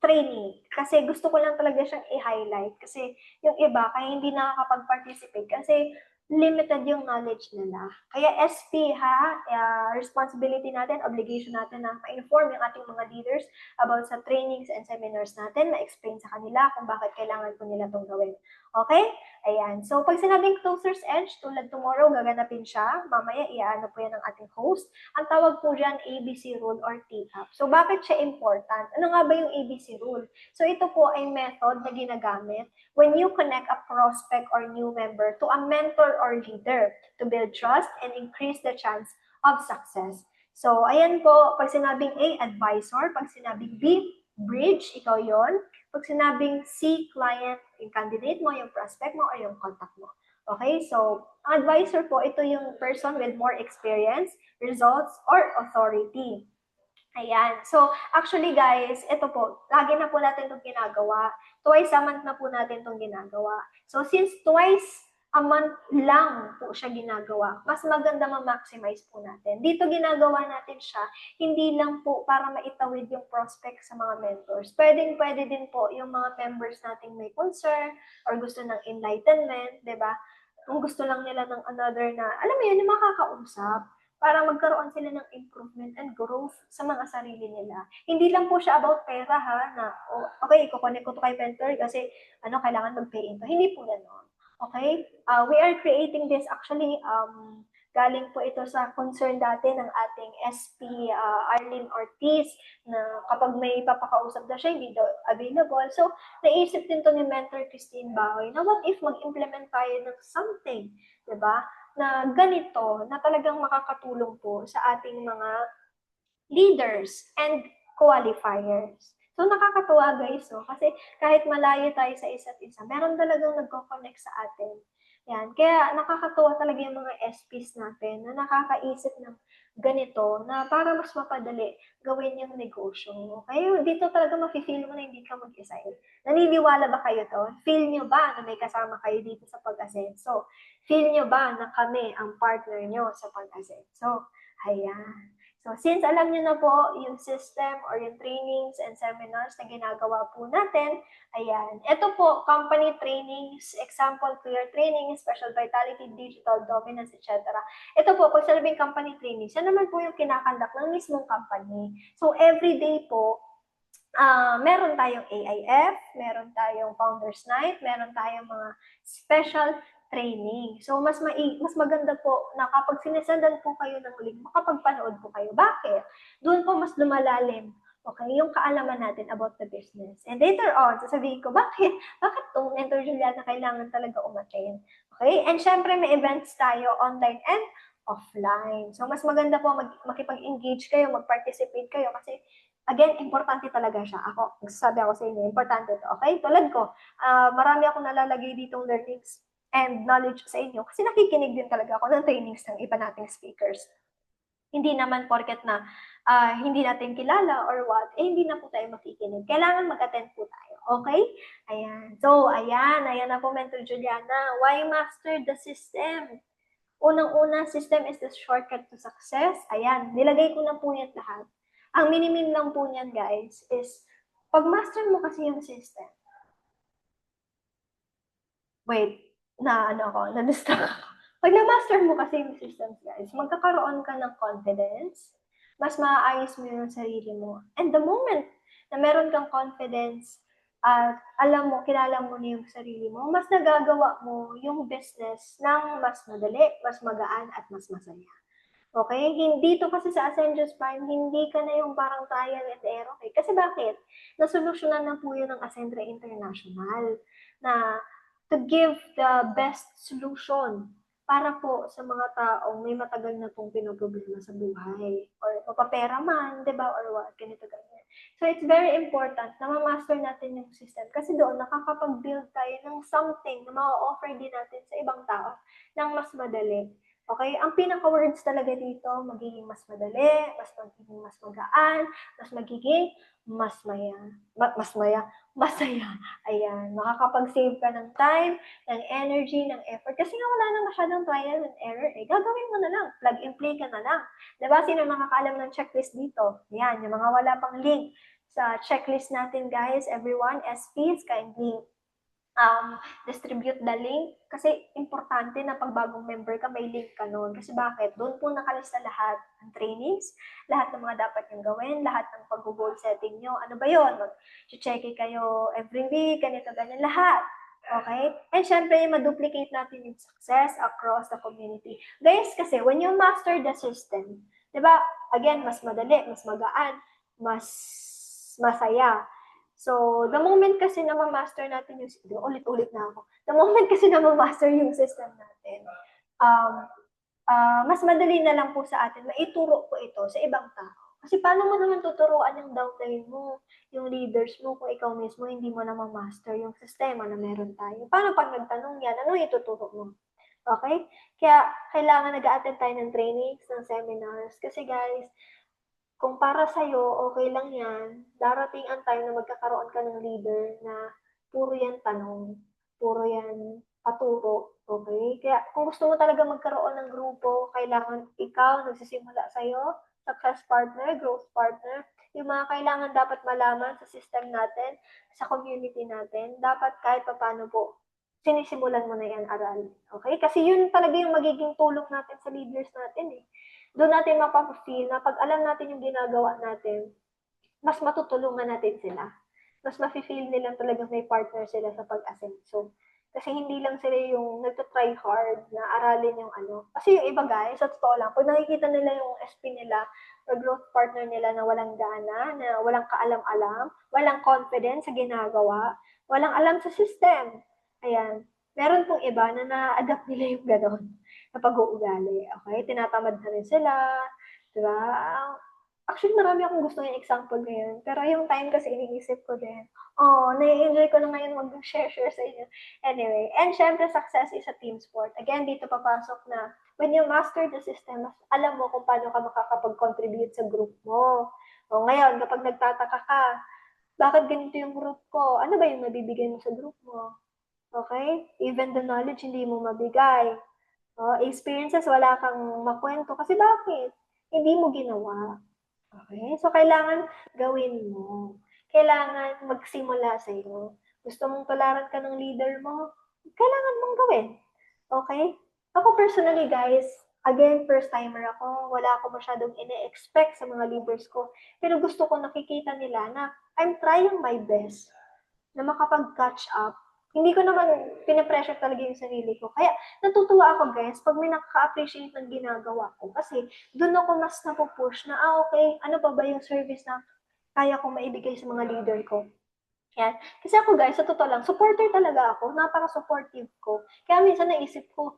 Speaker 1: training. Kasi gusto ko lang talaga siyang i-highlight. Kasi yung iba, kaya hindi nakakapag-participate. Kasi limited yung knowledge nila. Kaya SP responsibility natin, obligation natin na ma-inform yung ating mga leaders about sa trainings and seminars natin, ma-explain sa kanila kung bakit kailangan po nila itong gawin. Okay? Ayan. So, pag sinabing closer's edge, tulad tomorrow, gaganapin siya. Mamaya, iaano po yan ng ating host. Ang tawag po dyan, ABC rule or TAP. So, bakit siya important? Ano nga ba yung ABC rule? So, ito po ay method na ginagamit when you connect a prospect or new member to a mentor or leader to build trust and increase the chance of success. So, ayan po, pag sinabing A, advisor. Pag sinabing B, bridge, ikaw yon. Pag sinabing C, client, yung candidate mo, yung prospect mo, or yung contact mo. Okay, so ang advisor po, ito yung person with more experience, results, or authority. Ayan. So, actually guys, ito po, lagi na po natin itong ginagawa. Twice a month na po natin itong ginagawa. So, since twice a month lang po siya ginagawa, mas maganda ma-maximize po natin. Dito ginagawa natin siya, hindi lang po para maitawid yung prospect sa mga mentors. Pwede din po yung mga members nating may concern or gusto ng enlightenment, di ba? Kung gusto lang nila ng another na, alam mo yun, yung makakausap para magkaroon sila ng improvement and growth sa mga sarili nila. Hindi lang po siya about pera ha, na okay, kukunik ko to kay mentor kasi kailangan mag-pay into. Hindi po gano'n. Okay? We are creating this actually, galing po ito sa concern dati ng ating SP Arlene Ortiz na kapag may papakausap na siya, hindi daw available. So, naisip din to ni Mentor Christine Bahoy na what if mag-implement tayo ng something, di ba? Na ganito, na talagang makakatulong po sa ating mga leaders and qualifiers. So, nakakatuwa guys, no? Kasi kahit malayo tayo sa isa't isa, meron talagang nagko-connect sa atin. Yan. Kaya nakakatuwa talaga yung mga SPs natin na nakakaisip ng ganito na para mas mapadali gawin yung negosyo. Okay? Dito talaga mafe-feel mo na hindi ka mag-isa. Naniniwala ba kayo to? Feel nyo ba na may kasama kayo dito sa pag-asenso? Feel nyo ba na kami ang partner nyo sa pag-asenso? Ayan. So, since alam niyo na po yung system or yung trainings and seminars na ginagawa po natin, ayan, ito po, company trainings, example, clear training, special vitality, digital dominance, etc. Ito po, kung sabing company trainings, yan naman po yung kinakandak ng mismong company. So, everyday po, meron tayong AIF, meron tayong Founders Night, meron tayong mga special training. So, mas maganda po na kapag sinisendan po kayo ng link, makapagpanood po kayo. Bakit? Doon po mas lumalalim, okay, yung kaalaman natin about the business. And later on, sasabihin ko, bakit itong Mentor Juliana kailangan talaga umattend? Okay? And syempre, may events tayo online and offline. So, mas maganda po makipag-engage kayo, mag-participate kayo kasi again, importante talaga siya. Nagsasabi ako sa inyo, importante ito. Okay? Tulad ko, marami akong nalalagay ditong learnings and knowledge sa inyo kasi nakikinig din talaga ako ng trainings ng iba nating speakers. Hindi naman porket na hindi natin kilala or what, hindi na po tayo makikinig. Kailangan mag-attend po tayo. Okay? Ayan. So, ayan na po, Mentor Juliana. Why master the system? Unang-una, system is the shortcut to success. Ayan, nilagay ko na po yan lahat. Ang minimin lang po niyan, guys, is pag-master mo kasi yung system. Wait, na-distract ako. Pag na-master mo kasi yung systems, guys, magkakaroon ka ng confidence, mas maaayos mo yung sarili mo. And the moment na meron kang confidence at alam mo, kilala mo na yung sarili mo, mas nagagawa mo yung business ng mas madali, mas magaan, at mas masaya. Okay? Hindi to kasi sa Ascension Prime, hindi ka na yung parang trial and error. Okay? Kasi bakit? Nasolusyonan na po yun ng Ascentra International na to give the best solution para po sa mga taong may matagal na pong pinoproblema sa buhay or mapapera man, di ba, or what, ganito, ganyan. So, it's very important na ma-master natin yung system kasi doon nakakapag-build tayo ng something na ma-offer din natin sa ibang tao ng mas madali. Okay? Ang pinaka-words talaga dito, magiging mas madali, mas magiging mas magaan, mas magiging masaya. Ayan, makakapag-save ka ng time, ng energy, ng effort. Kasi nga wala na masyadong trial and error eh. Gagawin mo na lang, plug and play ka na lang. Diba? Sino makakaalam ng checklist dito? Ayan, yung mga wala pang link sa checklist natin guys, everyone, SPs, kindly distribute the link kasi importante na pag bagong member ka, may link ka noon. Kasi bakit? Doon po nakalista lahat ng trainings, lahat ng mga dapat yung gawin, lahat ng pag-goal setting nyo. Ano ba yun? Mag-check kayo every week, ganito, ganyan, lahat. Okay? And syempre, ma-duplicate natin yung success across the community. Guys, kasi when you master the system, di ba, again, mas madali, mas magaan, mas masaya. So, the moment kasi na ma-master natin yung system, ulit-ulit na ako, the moment kasi na ma-master yung system natin, mas madali na lang po sa atin, maituro ko ito sa ibang tao. Kasi paano mo naman tuturuan yung downline mo, yung leaders mo, kung ikaw mismo hindi mo na ma-master yung sistema na meron tayo? Paano pag nagtanong yan, ano ituturo mo? Okay? Kaya kailangan nag-a-attend tayo ng trainings, ng seminars, kasi guys, kung para sa'yo, okay lang yan, darating ang time na magkakaroon ka ng leader na puro yan tanong, puro yan paturo, okay? Kaya kung gusto mo talaga magkaroon ng grupo, kailangan ikaw, nagsisimula sa'yo, success partner, growth partner, yung mga kailangan dapat malaman sa system natin, sa community natin, dapat kahit paano po, sinisimulan mo na yan aralin, okay? Kasi yun talaga yung magiging tulong natin sa leaders natin eh. Doon natin mapapafeel na pag alam natin yung ginagawa natin, mas matutulungan natin sila. Mas mafe-feel nila talagang may partner sila sa pag-asenso. Kasi hindi lang sila yung nagtatry hard na aralin yung ano. Kasi yung iba guys, sa totoo lang, pag nakikita nila yung SP nila or growth partner nila na walang gana, na walang kaalam-alam, walang confidence sa ginagawa, walang alam sa system. Ayan. Meron pong iba na na-adapt nila yung gano'n na pag-uugali. Okay? Tinatamad na rin sila. Diba? Actually, marami akong gusto yung example ngayon. Pero yung time kasi iniisip ko din. Nai-enjoy ko na ngayon mag-share sa inyo. Anyway, and syempre, success is a team sport. Again, dito papasok na when you master the system, mas alam mo kung paano ka makakapag-contribute sa group mo. Ngayon, kapag nagtataka ka, bakit ganito yung group ko? Ano ba yung mabibigay mo sa group mo? Okay? Even the knowledge, hindi mo mabigay. Experiences, wala kang makwento. Kasi bakit? Hindi mo ginawa. Okay? So, kailangan gawin mo. Kailangan magsimula sa'yo. Gusto mong tularan ka ng leader mo? Kailangan mong gawin. Okay? Ako personally, guys, again, first-timer ako. Wala ako masyadong ine-expect sa mga leaders ko. Pero gusto ko nakikita nila na I'm trying my best na makapag-catch up. Hindi ko naman pinapressure talaga yung sarili ko. Kaya natutuwa ako guys pag may nakaka-appreciate ng ginagawa ko. Kasi doon ako mas napupush na, okay, ano pa ba yung service na kaya kong maibigay sa mga leader ko. Yan. Kasi ako guys, sa totoo lang, supporter talaga ako. Napaka-supportive ko. Kaya minsan naisip ko,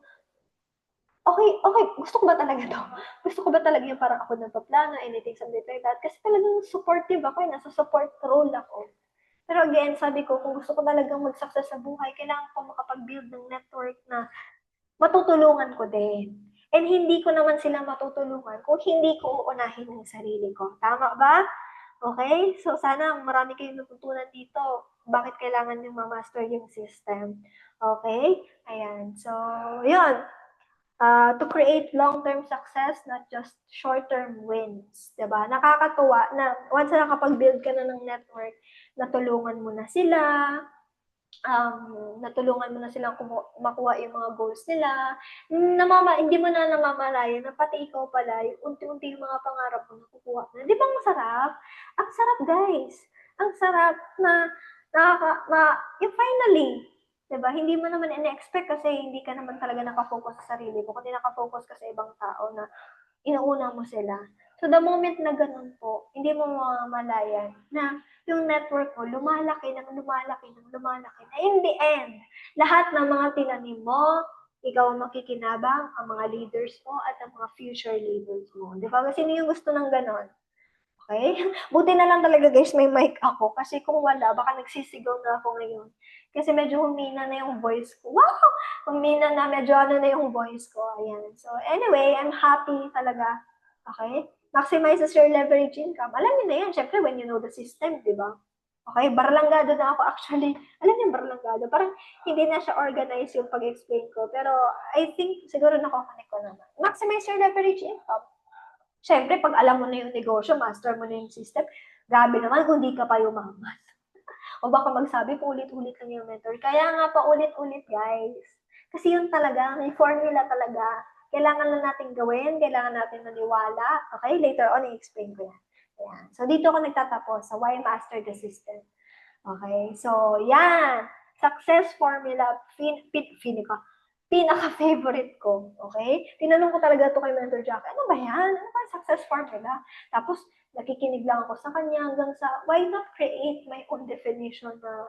Speaker 1: okay, gusto ko ba talaga to? Gusto ko ba talaga yung parang ako nagpaplano, anything, something like that? Kasi talagang supportive ako, nasa support role ako. Pero again, sabi ko, kung gusto ko talagang mag-success sa buhay, kailangan ko makapag-build ng network na matutulungan ko din. And hindi ko naman sila matutulungan kung hindi ko uunahin ng sarili ko. Tama ba? Okay? So, sana marami kayong natutunan dito. Bakit kailangan yung ma-master yung system? Okay? Ayan. So, yun. To create long-term success, not just short-term wins. Diba? Nakakatuwa na once na nakapag-build ka na ng network, natulungan mo na sila, natulungan mo na silang makuha yung mga goals nila, hindi mo na namamalayan na pati ikaw pala, unti-unti yung mga pangarap mo nakukuha na. Di ba masarap? Ang sarap guys! ang sarap na yung finally, 'di ba? Hindi mo naman ina-expect kasi hindi ka naman talaga nakafocus sa sarili mo, kundi nakafocus ka sa ibang tao na inuuna mo sila. So the moment na ganun po, hindi mo mamamalayan na yung network mo lumalaki ng lumalaki ng lumalaki na in the end, lahat ng mga tinanim mo, ikaw ang makikinabang, ang mga leaders mo at ang mga future leaders mo. Di ba? Kasi sino yung gusto ng ganon? Okay? Buti na lang talaga guys, may mic ako. Kasi kung wala, baka nagsisigaw na ako ngayon. Kasi medyo humina na yung voice ko. Wow! Humina na, medyo ano na yung voice ko. Ayan. So anyway, I'm happy talaga. Okay? Maximizes your leverage income. Alam niyo na yan, syempre when you know the system, di ba? Okay, barlangado na ako actually. Alam niyo barlangado? Parang hindi na siya organized yung pag-explain ko. Pero I think siguro nakokonek ko naman. Maximize your leverage income. Siyempre, pag alam mo na yung negosyo, master mo na yung system, grabe naman kung di ka pa yumaman. O baka magsabi, paulit-ulit lang yung mentor. Kaya nga paulit-ulit, guys. Kasi yun talaga, may formula talaga. Kailangan lang natin gawin, kailangan natin maniwala. Okay, later on, i-explain ko yan. Ayan. So, dito ako nagtatapos sa why master the system. Okay, so, yan. Success formula, pinaka-favorite ko. Okay? Tinanong ko talaga ito kay Mentor Jack, ano ba yan? Ano ba yung success formula? Tapos, nakikinig lang ako sa kanya hanggang sa, why not create my own definition na,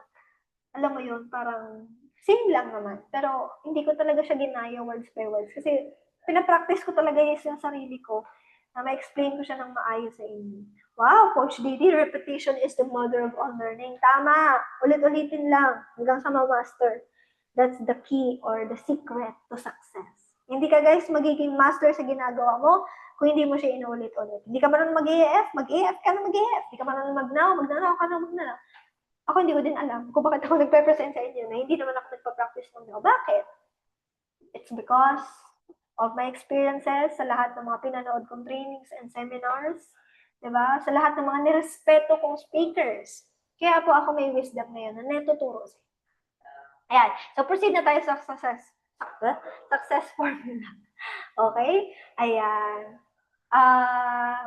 Speaker 1: alam mo yun, parang same lang naman. Pero, hindi ko talaga siya ginaya words by words. Kasi, pinapractice ko talaga yung sa sarili ko na ma-explain ko siya ng maayos sa inyo. Wow, Coach Didi, repetition is the mother of all learning. Tama! Ulit-ulitin lang hanggang sa ma-master. That's the key or the secret to success. Hindi ka guys magiging master sa ginagawa mo kung hindi mo siya inulit-ulit. Hindi ka marunong mag-EF, mag-EF ka na mag-EF. Hindi ka marunong mag-now, mag-now ka na mag-now. Ako hindi ko din alam kung bakit ako nagpe-present sa inyo na hindi naman ako nagpa-practice ng now. Bakit? It's because of my experiences sa lahat ng mga pinanood kong trainings and seminars, diba? Sa lahat ng mga nirespeto kong speakers. Kaya po ako may wisdom ngayon na natuturo sa inyo. Ayan. So, proceed na tayo sa success formula. Okay? Ayan.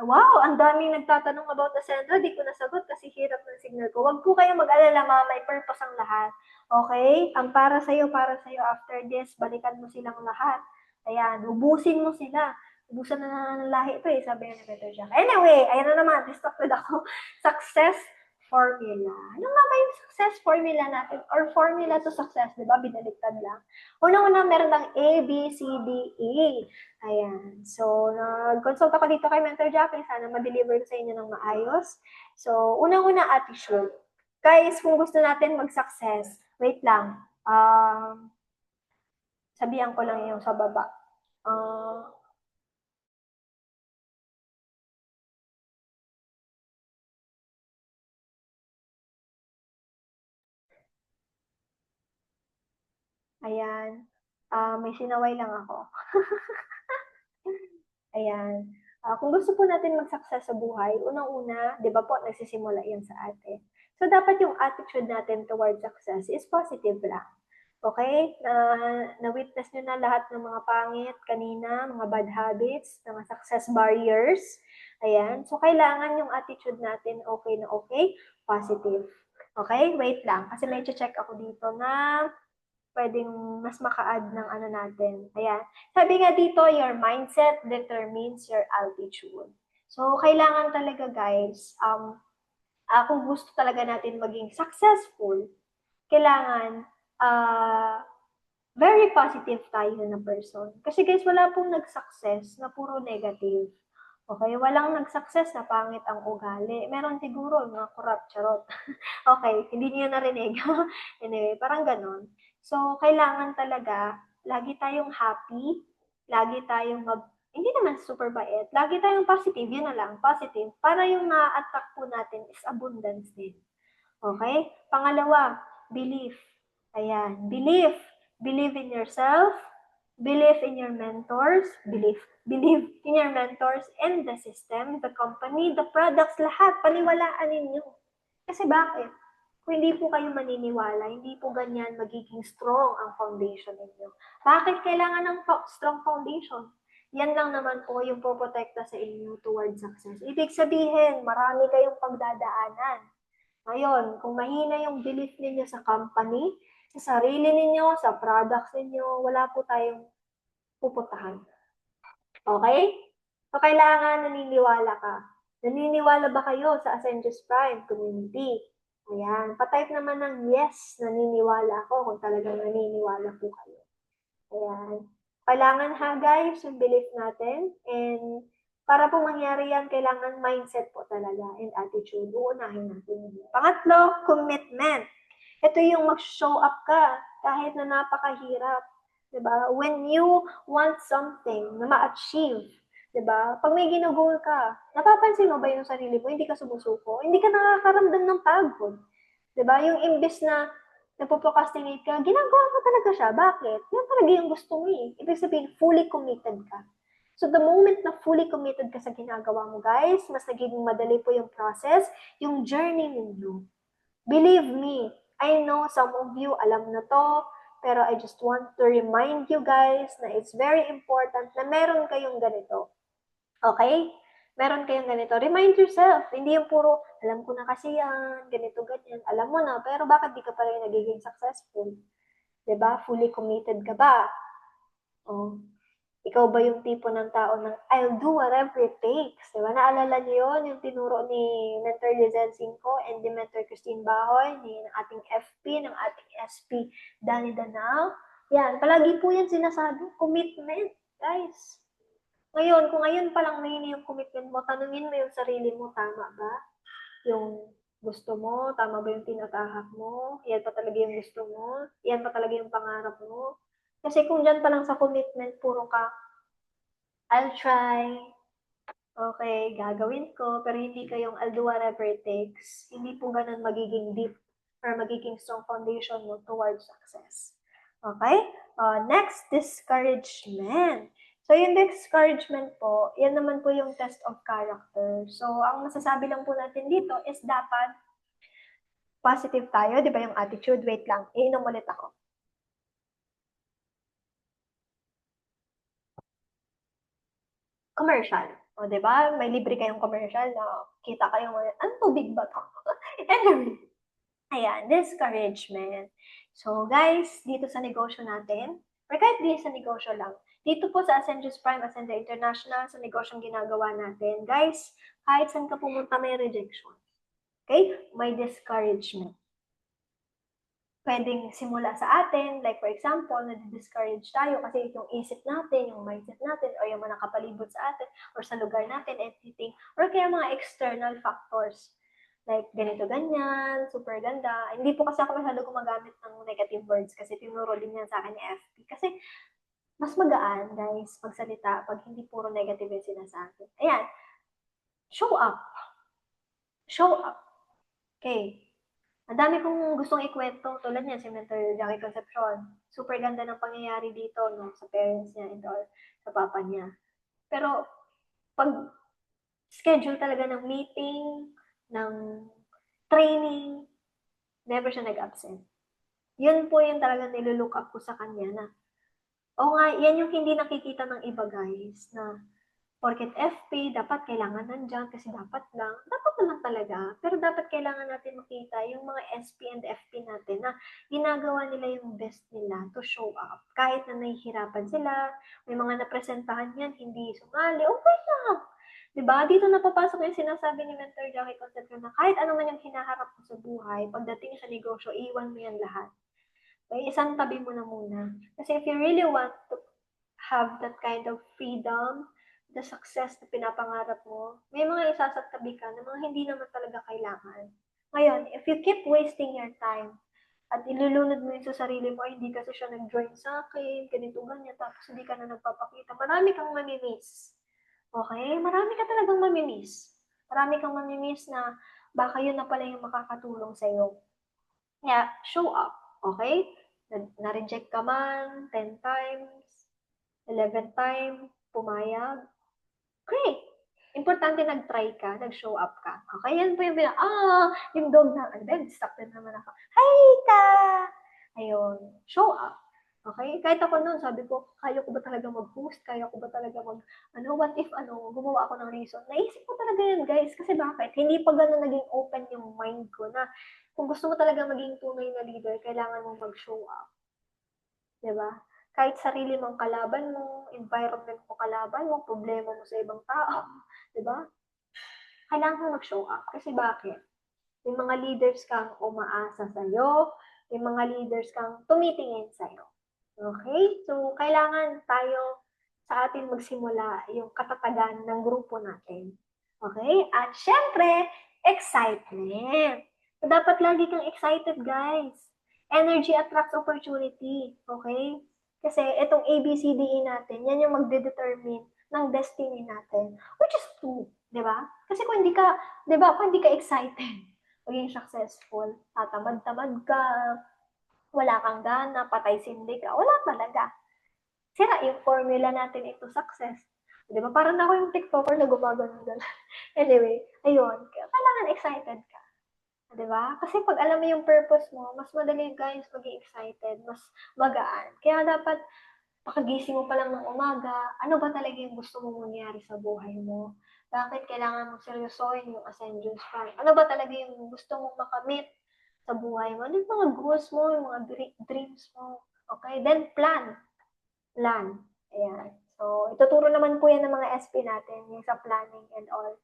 Speaker 1: Wow, ang daming nagtatanong about the Sandra. Di ko nasagot kasi hirap ng signal ko. Huwag po kayong mag-alala, may purpose ang lahat. Okay? Ang para sa'yo, after this, balikan mo silang lahat. Ayan, ubusin mo sila. Ubusan na ng lahi ito sabi nga ni Peter Jack. Anyway, ayan na naman, distracted ako. Success formula. Ano nga ba yung success formula natin? Or formula to success, di ba? Binaliktad lang. Unang-una, meron ng A, B, C, D, E. Ayan. So, nag-consult ako dito kay Mentor Jackie. Sana ma-deliver ko sa inyo ng maayos. So, unang-una, attitude. Guys, kung gusto natin mag-success, wait lang. Sabihan ko lang yung sa baba. Ayan. May sinaway lang ako. Ayan. Kung gusto po natin mag-success sa buhay, unang-una, di ba po, nagsisimula yan sa atin. So, dapat yung attitude natin towards success is positive lang. Okay? Na-witness nyo na lahat ng mga pangit kanina, mga bad habits, mga success barriers. Ayan. So, kailangan yung attitude natin okay na okay, positive. Okay? Wait lang. Kasi may check ako dito na pwedeng mas maka-add ng ano natin. Ayan. Sabi nga dito, your mindset determines your altitude. So, kailangan talaga guys, kung gusto talaga natin maging successful, kailangan very positive tayo na person. Kasi guys, wala pong nag-success na puro negative. Okay? Walang nag-success na pangit ang ugali. Meron siguro mga corrupt, charot. Okay, hindi niyo narinig. Anyway, parang ganon. So, kailangan talaga, lagi tayong happy, lagi tayong hindi naman super bait, lagi tayong positive, yun na lang, positive, para yung na-attract po natin is abundance din. Okay? Pangalawa, belief. Ayan, belief. Believe in yourself, believe in your mentors, believe in your mentors and the system, the company, the products, lahat, paniwalaan ninyo. Kasi bakit? Kung hindi po kayo maniniwala, hindi po ganyan magiging strong ang foundation ninyo. Bakit kailangan ng strong foundation? Yan lang naman po yung poprotekta sa inyo towards success. Ibig sabihin, marami kayong pagdadaanan. Ngayon, kung mahina yung belief ninyo sa company, sa sarili ninyo, sa products ninyo, wala po tayong pupuntahan. Okay? So, kailangan naniniwala ka. Naniniwala ba kayo sa Ascensus Prime community? Ayan. Patype naman ng yes, naniniwala ako kung talagang naniniwala po kayo. Ayan. Kailangan ha guys, yung belief natin. And para po mangyari yan, kailangan mindset po talaga and attitude. Uunahin natin yun. Pangatlo, commitment. Ito yung mag-show up ka kahit na napakahirap. Diba? When you want something na ma-achieve, diba? Pag may ginugol ka, napapansin mo ba yung sarili mo? Hindi ka sumusuko? Hindi ka nakakaramdam ng pagod. Diba? Yung imbis na nagpo-procrastinate ka, ginagawa mo talaga siya. Bakit? Yan talaga yung gusto mo eh. Ibig sabihin, fully committed ka. So the moment na fully committed ka sa ginagawa mo, guys, mas nagiging madali po yung process, yung journey ninyo. Believe me, I know some of you alam na to, pero I just want to remind you guys na it's very important na meron kayong ganito. Okay? Meron kayong ganito. Remind yourself. Hindi yung puro, alam ko na kasi yan, ganito, ganyan. Alam mo na, pero bakit di ka pa rin nagiging successful? Diba? Fully committed ka ba? Oh. Ikaw ba yung tipo ng tao ng I'll do whatever it takes? Diba? Naalala niyo yun, yung tinuro ni Mentor Lizelle Cinco and ni Mentor Christine Bahoy, ng ating FP, ng ating SP, Danny Danao. Yan, palagi po yan sinasabi, commitment, guys. Ngayon, kung ngayon pa lang mahina yung commitment mo, tanungin mo yung sarili mo, tama ba? Yung gusto mo, tama ba yung tinatahak mo? Yan pa talaga yung gusto mo? Yan pa talaga yung pangarap mo? Kasi kung dyan pa lang sa commitment, puro ka, I'll try, okay, gagawin ko, pero hindi kayong I'll do whatever it takes. Hindi po ganun magiging deep or magiging strong foundation mo towards success. Okay? Next, discouragement. So, yung discouragement po, yan naman po yung test of character. So, ang masasabi lang po natin dito is dapat positive tayo, di ba yung attitude? Wait lang, iinom ulit ako. Commercial. O, di ba? May libre kayong commercial na kita kayong, ano tubig ba to? Anyway, ayan, discouragement. So, guys, dito sa negosyo natin, or kahit di sa negosyo lang, dito po sa Ascensus Prime, Ascenda International, sa negosyong ginagawa natin, guys, kahit saan ka pumunta may rejection. Okay? May discouragement. Pwedeng simula sa atin, like for example, na-discourage tayo kasi yung isip natin, yung mindset natin, o yung mga nakapalibot sa atin, or sa lugar natin, anything, or kaya mga external factors. Like, ganito, ganyan, super ganda. Hindi po kasi ako masyado gumagamit ng negative words kasi tinuro din yan sa akin ni FP. Kasi, mas magaan, guys, pagsalita, pag hindi puro negative yung sinasabi. Ayan, show up. Show up. Okay. Ang dami kong gustong ikwento, tulad niya si Mentor Jackie Concepcion. Super ganda ng pangyayari dito, no, sa parents niya and all, sa papa niya. Pero, pag schedule talaga ng meeting, ng training, never siya nag-absent. Yun po yung talagang nilulook up ko sa kanya na, o nga, yan yung hindi nakikita ng iba guys, na porket FP, dapat kailangan nandyan kasi dapat naman talaga. Pero dapat kailangan natin makita yung mga SP and FP natin na ginagawa nila yung best nila to show up. Kahit na nahihirapan sila, may mga napresentahan yan, hindi sumali, okay lang. Diba? Dito napapasok yung sinasabi ni Mentor Jackie Concepcion na kahit ano man yung hinaharap mo sa buhay, pagdating sa negosyo, iwan mo yan lahat. Okay? Isang tabi mo na muna. Kasi if you really want to have that kind of freedom, the success na pinapangarap mo, may mga isasatabi ka na mga hindi naman talaga kailangan. Ngayon, if you keep wasting your time at ilulunod mo yun sa sarili mo, hindi kasi siya nag-join sa akin, ganito, ganyan, tapos hindi ka na nagpapakita, marami kang mamimiss. Okay? Marami ka talagang mamimiss. Marami kang mamimiss na baka yun na pala yung makakatulong sa'yo. Kaya, show up. Okay? Na-reject ka man 10 times, 11 times, pumayag, great! Importante nag-try ka, nag-show up ka. Okay, yan po yung yung dog na, stop na naman ako. Hi ka! Ayun, show up. Okay? Kahit ako noon, sabi ko, kaya ko ba talaga mag-host? Kaya ko ba talaga what if, gumawa ako ng reason? Naisip ko talaga yan, guys. Kasi bakit? Hindi pa ganun naging open yung mind ko na kung gusto mo talaga maging tunay na leader, kailangan mong mag-show up. Diba? Kahit sarili mong kalaban mo, environment mo kalaban mo, problema mo sa ibang tao. Diba? Kailangan mong mag-show up. Kasi bakit? May mga leaders kang umaasa sa'yo, may mga leaders kang tumitingin sa'yo. Okay? So, kailangan tayo sa atin magsimula yung katatagan ng grupo natin. Okay? At syempre, excitement. So, dapat lagi kang excited, guys. Energy attracts opportunity. Okay? Kasi itong ABCDE natin, yan yung magde-determine ng destiny natin. Which is true. Di ba? Kasi kung hindi ka, di ba, kung hindi ka excited, maging successful, tatamad-tamad ka, wala kang gana, patay sindi ka, wala talaga. Sira yung formula natin into success. Di ba? Parang ako yung TikToker na gumagano. Anyway, ayun. Kailangan excited ka. Di ba? Kasi pag alam mo yung purpose mo, mas madali guys maging excited, mas magaan. Kaya dapat pakagising mo pa lang ng umaga, ano ba talaga yung gusto mong mangyari sa buhay mo? Bakit kailangan mong seryosohin yung Ascension Span? Ano ba talaga yung gusto mong makamit sa buhay mo? Ano yung mga goals mo, yung mga dreams mo? Okay? Then plan. Plan. Ayan. So, ituturo naman po yan ng mga SP natin, yung sa planning and all.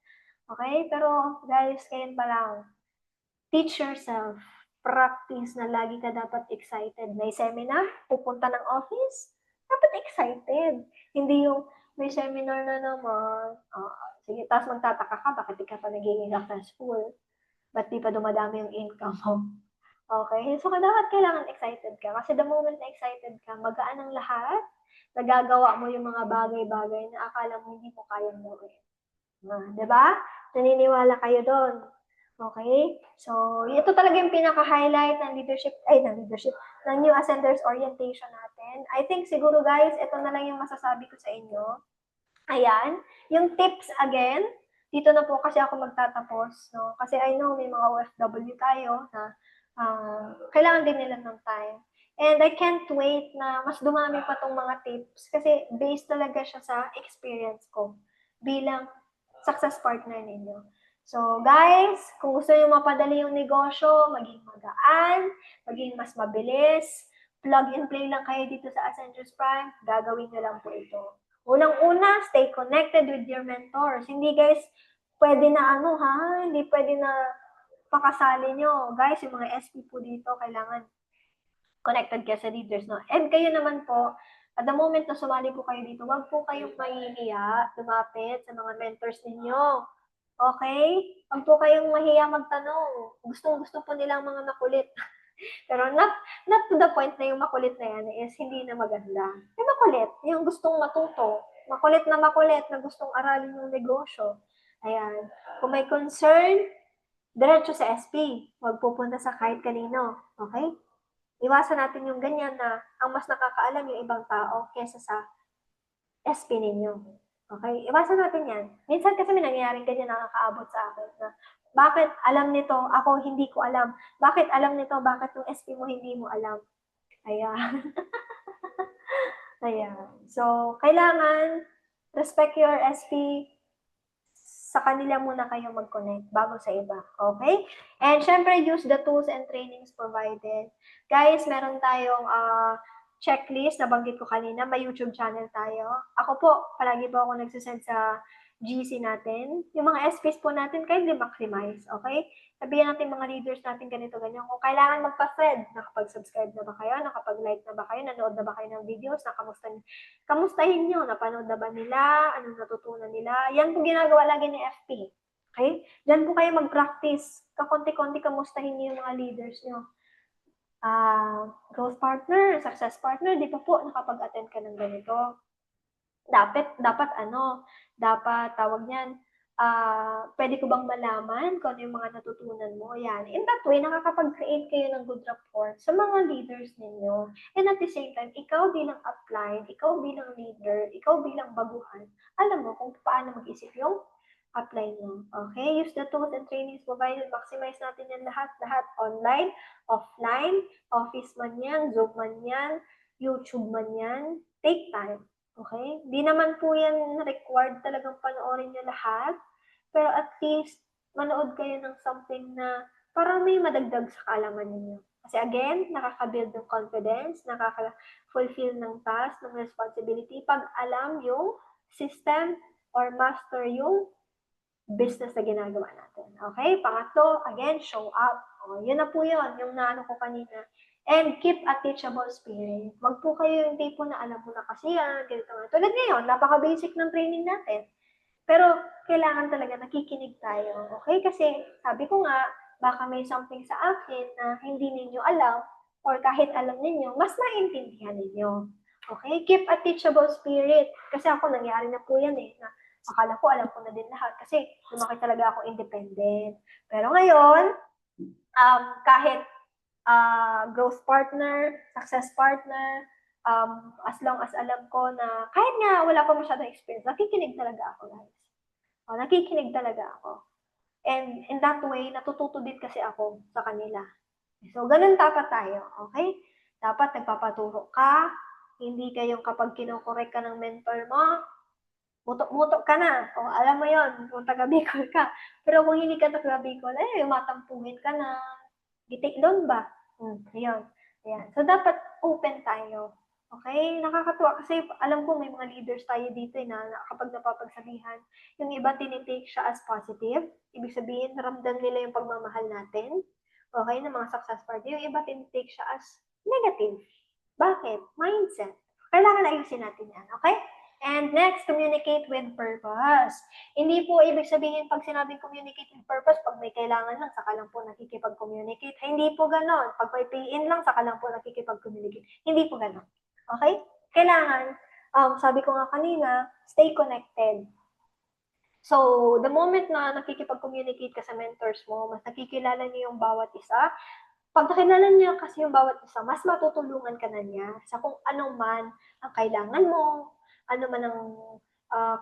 Speaker 1: Okay? Pero, guys, kayan pa lang. Teach yourself. Practice na lagi ka dapat excited. May seminar, pupunta ng office, dapat excited. Hindi yung may seminar na naman, sige, tapos magtataka ka, bakit di ka pa nagiging successful? Ba't di pa dumadami yung income mo? Okay? So, dapat kailangan excited ka. Kasi the moment na excited ka, magaan ang lahat, nagagawa mo yung mga bagay-bagay na akala mo hindi mo kayang gawin. Diba? Naniniwala kayo doon. Okay? So, ito talaga yung pinaka-highlight ng ng New Ascenders Orientation natin. I think siguro guys, ito na lang yung masasabi ko sa inyo. Ayan. Yung tips again, dito na po kasi ako magtatapos. No? Kasi I know may mga OFW tayo na kailangan din nila ng time. And I can't wait na mas dumami pa tong mga tips kasi based talaga siya sa experience ko bilang success partner ninyo. So guys, kung gusto niyo mapadali yung negosyo, maging magaan, maging mas mabilis, plug and play lang kayo dito sa Ascensions Prime, gagawin niyo lang po ito. Unang-una, stay connected with your mentors. Hindi guys, pwede na hindi pwede na pakasali nyo. Guys, yung mga SP po dito, kailangan connected kayo sa leaders, no? And kayo naman po, at the moment na sumali po kayo dito, wag po kayong mahihiya, lumapit sa mga mentors ninyo. Okay? Wag po kayong mahiya magtanong. Gusto po nilang mga makulit. Pero not to the point na yung makulit na yan is hindi na maganda. Yung makulit, yung gustong matuto. Makulit na gustong aralin yung negosyo. Ayan. Kung may concern, diretso sa SP. Huwag pupunta sa kahit kanino. Okay? Iwasan natin yung ganyan na ang mas nakakaalam yung ibang tao kesa sa SP ninyo. Okay? Iwasan natin yan. Minsan kasi may nangyayaring ganyan nakakaabot sa akin na bakit alam nito, ako hindi ko alam. Bakit alam nito, bakit yung SP mo hindi mo alam. Ayan. Ayan. So, kailangan respect your SP, sa kanila muna kayo mag-connect bago sa iba. Okay? And syempre, use the tools and trainings provided. Guys, meron tayong checklist, nabanggit ko kanina, may YouTube channel tayo. Ako po, palagi po ako nagsasend sa GC natin. Yung mga SPs po natin, kindly maximize. Okay? Sabihin natin mga leaders natin ganito, ganyan. Kung kailangan magpa-thread, nakapag-subscribe na ba kayo? Nakapag-like na ba kayo? Nanood na ba kayo ng videos? Kamustahin nyo? Napanood na ba nila? Anong natutunan nila? Yan po ginagawa lagi ni FP. Okay? Diyan po kayo mag-practice. Kakonti-konti kamustahin niyo yung mga leaders nyo. Growth partner, success partner, di pa po nakapag-attend ka ng ganito. Dapat tawag niyan, pwede ko bang malaman kung ano yung mga natutunan mo? Yan. In that way, nakakapag-create kayo ng good rapport sa mga leaders ninyo. And at the same time, ikaw bilang upline, ikaw bilang leader, ikaw bilang baguhan, alam mo kung paano mag-isip yung upline mo. Okay? Use the tools and trainings provided. Maximize natin yan lahat online, offline, office man yan, Zoom man yan, YouTube man yan, take time. Okay? Di naman po yan required talagang panoorin nyo lahat. Pero at least, manood kayo ng something na parang may madagdag sa kaalaman ninyo. Kasi again, nakaka-build ng confidence, nakaka-fulfill ng task, ng responsibility, pag alam yung system or master yung business na ginagawa natin. Okay? Pangatlo, again, show up. O, yun na po yun, yung naano ko kanina. And keep a teachable spirit. Wag po kayo yung tipo na alam mo na kasi yan, ganito nga. Tulad ngayon, napaka-basic ng training natin. Pero kailangan talaga nakikinig tayo. Okay? Kasi sabi ko nga, baka may something sa akin na hindi ninyo alam or kahit alam ninyo, mas maintindihan ninyo. Okay? Keep a teachable spirit. Kasi ako, nangyari na po yan na akala ko alam ko na din lahat kasi lumaki talaga ako independent. Pero ngayon, kahit growth partner, success partner, as long as alam ko na kahit nga wala pa masyadong experience, nakikinig talaga ako, guys. Nakikinig talaga ako. And in that way, natututo din kasi ako sa kanila. So, ganun dapat tayo, okay? Dapat nagpapaturo ka, hindi kayong kapag kinokorek ka ng mentor mo, mutok-mutok ka na. O, alam mo yon kung taga-Bicol ka. Pero kung hindi ka taga-Bicol, matampuhin ka na. Gitik doon ba? Yun. Ayan. So, dapat open tayo. Okay? Nakakatuwa kasi alam ko may mga leaders tayo dito na kapag napapagsabihan, yung iba tinitake siya as positive. Ibig sabihin, ramdam nila yung pagmamahal natin. Okay? Ng mga success party. Yung iba tinitake siya as negative. Bakit? Mindset. Kailangan ayusin natin yan. Okay? And next, communicate with purpose. Hindi po ibig sabihin pag sinabing communicate with purpose, pag may kailangan lang, saka lang po nakikipag-communicate. Hindi po ganon. Pag may pay-in lang, saka lang po nakikipag-communicate. Hindi po ganon. Okay? Kailangan, sabi ko nga kanina, stay connected. So, the moment na nakikipag-communicate ka sa mentors mo, mas nakikilala niyo yung bawat isa, pag nakilala niya kasi yung bawat isa, mas matutulungan ka na niya sa kung ano man ang kailangan mo, ano man ang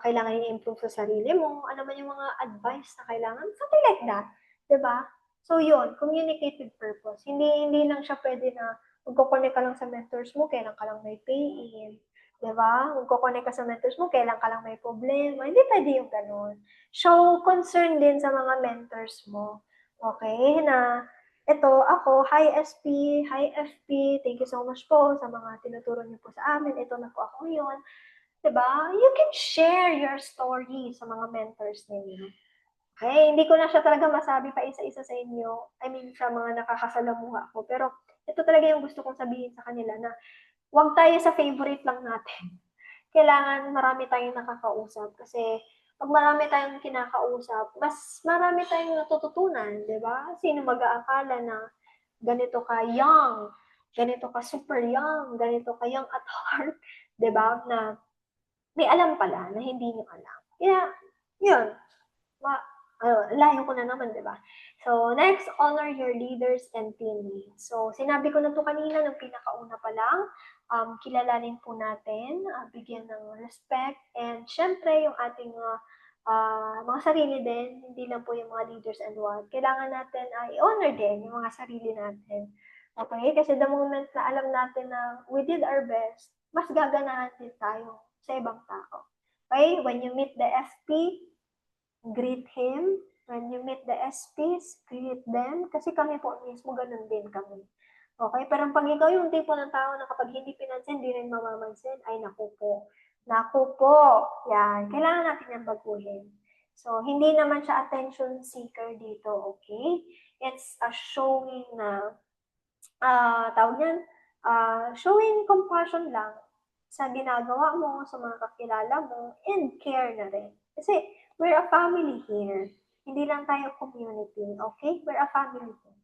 Speaker 1: kailangan i-improve sa sarili mo, ano man yung mga advice na kailangan, something like that. Diba? So yun, communicate with purpose. Hindi lang siya pwede na magkoconnect ka lang sa mentors mo, kailan ka lang may pay-in. Diba? Magkoconnect ka sa mentors mo, kailan ka lang may problema. Hindi pwede yung ganun. Show concern din sa mga mentors mo. Okay? Na ito, ako, hi SP, hi FP, thank you so much po sa mga tinuturo niyo po sa amin. Ito na po ako ngayon. Diba? You can share your story sa mga mentors ninyo. Okay? Hindi ko na siya talaga masabi pa isa-isa sa inyo. I mean, sa mga nakakasalamuha ko. Pero ito talaga yung gusto kong sabihin sa kanila na huwag tayo sa favorite lang natin. Kailangan marami tayong nakakausap kasi pag marami tayong kinakausap, mas marami tayong natututunan, di ba? Sino mag-aakala na ganito ka young, ganito ka super young, ganito ka young at heart, di ba? Na may alam pala na hindi nyo alam. Kaya, yun. Layo ko na naman, di ba? So, next, honor your leaders and teammates. So, sinabi ko na to kanina nung pinakauna pa lang, kilalanin po natin, bigyan ng respect, and syempre, yung ating mga sarili din, hindi lang po yung mga leaders and what. Kailangan natin ay honor din yung mga sarili natin. Okay? Kasi the moment na alam natin na we did our best, mas gaganahan din tayo sa ibang tao. Okay? When you meet the FP, greet him. When you meet the SPs, greet them. Kasi kami po mismo, ganun din kami. Okay? Pero pag ikaw yung tipo ng tao na kapag hindi pinansin, hindi rin mamamansin, ay naku po. Naku po. Yan. Kailangan natin yung baguhin. So, hindi naman siya attention seeker dito, okay? It's a showing na, tawag yan, showing compassion lang sa ginagawa mo, sa mga kakilala mo, and care na rin. Kasi, we're a family here. Hindi lang tayo community, okay? We're a family here.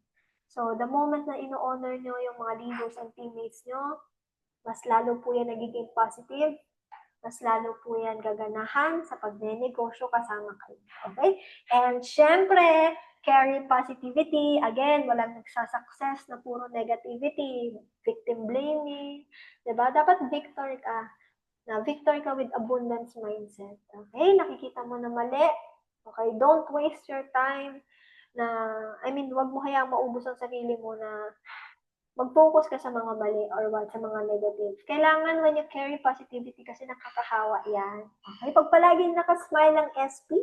Speaker 1: So, the moment na ino-honor nyo yung mga leaders and teammates nyo, mas lalo po yan nagiging positive, mas lalo po yan gaganahan sa pagnenegosyo kasama kayo. Okay? And syempre, carry positivity. Again, walang nagsasucess na puro negativity, victim blaming. Diba? Dapat victor ka. Na victor ka with abundance mindset. Okay? Nakikita mo na mali. Okay? Don't waste your time. Wag mo hayaang maubos ang sarili mo na mag-focus ka sa mga mali or what, sa mga negative. Kailangan when you carry positivity kasi nakakahawa yan. Okay? Pag palaging nakasmile ang SP,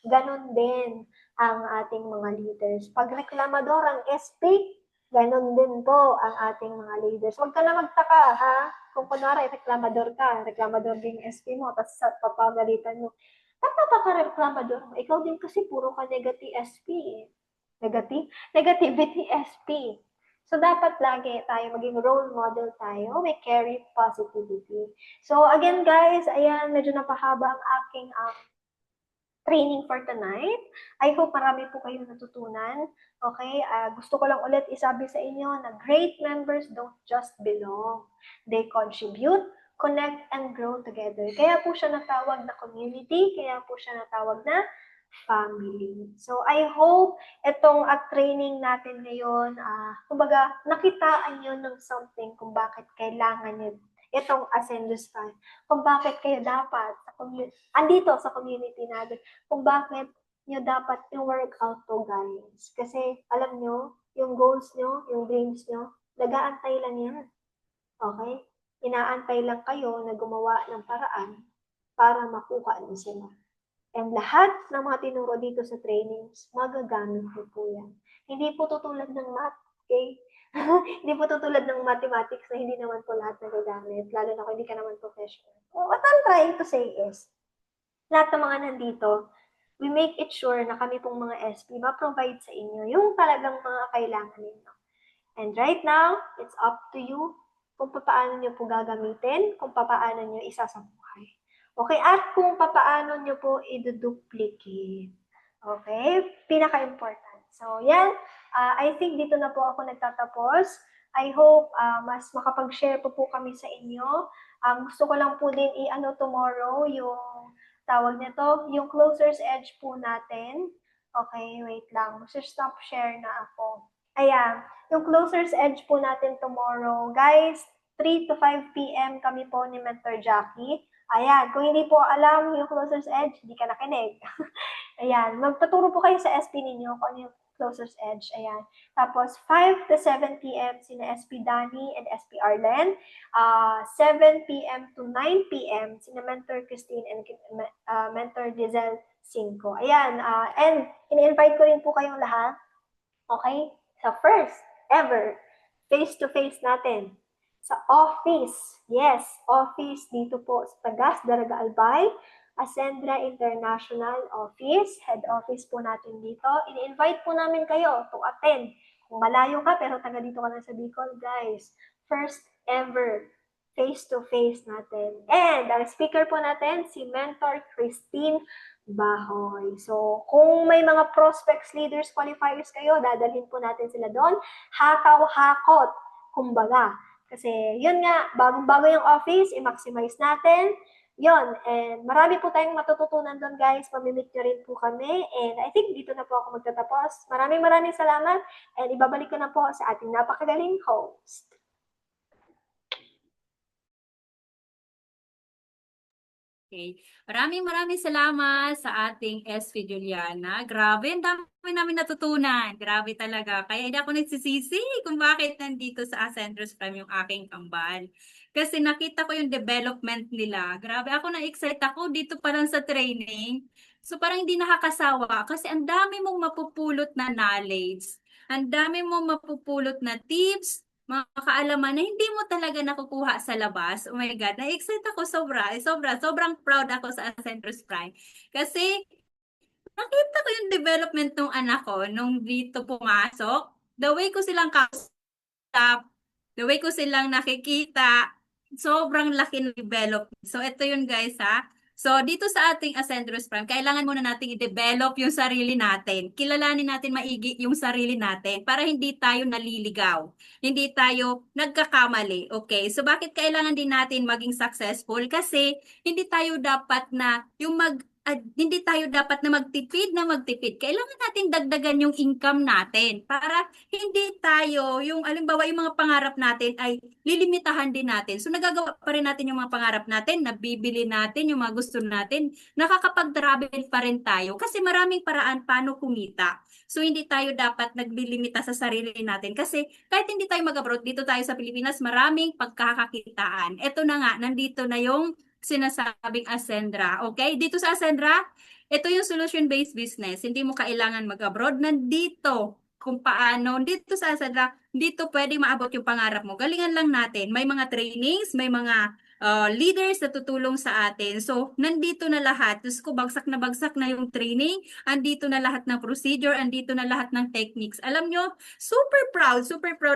Speaker 1: ganun din ang ating mga leaders. Pag reklamador ang SP, ganun din po ang ating mga leaders. Huwag ka na magtaka, ha? Kung kunwari, reklamador din yung SP mo, tapos papagalitan mo. Tama ka reklamador mo. Ikaw din kasi puro ka negative SP. Negativity SP. So, dapat lagi tayo maging role model tayo. We carry positivity. So, again guys, ayan, medyo napahaba ang aking training for tonight. I hope marami po kayong natutunan. Okay? Gusto ko lang ulit isabi sa inyo na great members don't just belong. They contribute, connect, and grow together. Kaya po siya natawag na community, kaya po siya natawag na family. So, I hope itong training natin ngayon, kumbaga, nakitaan nyo ng something kung bakit kailangan nyo itong Ascendus Fund, kung bakit kayo dapat, andito sa community natin, kung bakit nyo dapat i-workout to, guys. Kasi, alam nyo, yung goals nyo, yung dreams nyo, nag-aantay lang yan. Okay? Inaantay lang kayo na gumawa ng paraan para makuha nyo sila. And lahat ng mga tinuro dito sa trainings, magagamit niyo po yan. Hindi po tutulad ng math, okay? Hindi po tutulad ng mathematics na hindi naman po lahat nagagamit, lalo na kung hindi ka naman professional. What I'm trying to say is, lahat ng mga nandito, we make it sure na kami pong mga SP ma-provide sa inyo yung talagang mga kailangan ninyo. And right now, it's up to you kung paano nyo po gagamitin, kung paano nyo isasabuhay. Okay, at kung paano nyo po i-duplicate. Okay, pinaka-important. So, yan. I think dito na po ako nagtatapos. I hope mas makapag-share po kami sa inyo. Gusto ko lang po din i-ano tomorrow yung tawag nito, yung closer's edge po natin. Okay, wait lang. Stop share na ako. Ayan, yung closer's edge po natin tomorrow. Guys, 3 to 5 p.m. kami po ni Mentor Jackie. Ayan, kung hindi po alam yung closer's edge, hindi ka nakinig. Ayan, magpaturo po kayo sa SP ninyo kung ano yung closer's edge. Ayan. Tapos, 5 to 7 p.m. sina SP Danny and SP Arlen. 7 p.m. to 9 p.m. sina Mentor Christine and Mentor Giselle Cinco. Ayan, and in-invite ko rin po kayong lahat, okay, sa first ever face-to-face natin sa office. Yes, office dito po sa Tagas, Daraga Albay, Ascendra International Office, head office po natin dito. In-invite po namin kayo to attend. Kung malayo ka pero taga dito ka na sa Bicol, guys, first ever face-to-face natin. And ang speaker po natin, si Mentor Christine Bahoy. So, kung may mga prospects, leaders, qualifiers kayo, dadalhin po natin sila doon. Hakaw-hakot, kumbaga. Kasi, yun nga, bagong-bago yung office, i-maximize natin. Yun, and marami po tayong matututunan doon, guys. Mamimit nyo rin po kami. And I think dito na po ako magtatapos. Maraming salamat. And ibabalik ko na po sa ating napakagaling host.
Speaker 4: Okay. Maraming salamat sa ating SP Juliana. Grabe, ang dami namin natutunan. Grabe talaga. Kaya hindi ako nagsisisi kung bakit nandito sa Ascendus Prime yung aking kambal. Kasi nakita ko yung development nila. Grabe, ako na-excite ako dito pa lang sa training. So parang hindi nakakasawa kasi ang dami mong mapupulot na knowledge. Ang dami mong mapupulot na tips, mga kaalaman na hindi mo talaga nakukuha sa labas. Oh my God, na-excite ako sobrang proud ako sa Ascendus Prime. Kasi nakita ko yung development ng anak ko nung dito pumasok. The way ko silang kausap, the way ko silang nakikita, sobrang laki ng development. So ito yun guys ha. So, dito sa ating Ascendus Prime, kailangan muna natin i-develop yung sarili natin. Kilalanin natin maigi yung sarili natin para hindi tayo naliligaw. Hindi tayo nagkakamali. Okay? So, bakit kailangan din natin maging successful? Kasi, hindi tayo dapat na yung hindi tayo dapat na magtipid. Kailangan nating dagdagan yung income natin para hindi tayo, yung alimbawa yung mga pangarap natin ay lilimitahan din natin. So nagagawa pa rin natin yung mga pangarap natin, nabibili natin yung mga gusto natin, nakakapag-travel pa rin tayo kasi maraming paraan paano kumita. So hindi tayo dapat naglilimita sa sarili natin kasi kahit hindi tayo mag-abroad, dito tayo sa Pilipinas, maraming pagkakakitaan. Ito na nga, nandito na yung sinasabing Ascendra. Okay? Dito sa Ascendra, ito yung solution-based business. Hindi mo kailangan mag-abroad. Nandito kung paano. Dito sa Ascendra, dito pwede maabot yung pangarap mo. Galingan lang natin. May mga trainings, may mga leaders na tutulong sa atin. So, nandito na lahat. Diyos ko, bagsak na yung training. Andito na lahat ng procedure. Andito na lahat ng techniques. Alam nyo, super proud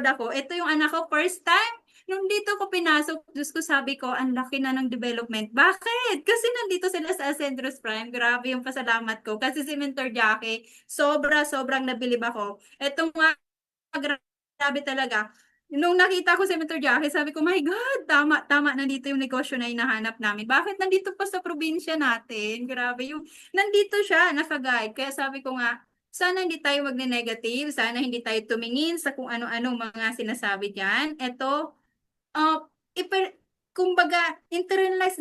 Speaker 4: ako. Ito yung anak ko, first time. Nung dito ko pinasok, Diyos ko, sabi ko, ang laki na ng development. Bakit? Kasi nandito sila sa Ascendros Prime. Grabe yung pasalamat ko. Kasi si Mentor Jackie, sobrang nabilib ako. Ito nga, grabe talaga. Nung nakita ko si Mentor Jackie, sabi ko, my God, tama, nandito yung negosyo na hinahanap namin. Bakit nandito pa sa probinsya natin? Grabe yung, nandito siya, naka-guide. Kaya sabi ko nga, sana hindi tayo magne-negative, sana hindi tayo tumingin sa kung ano-anong mga sinasabi diyan. Ito, kumbaga, i-internalize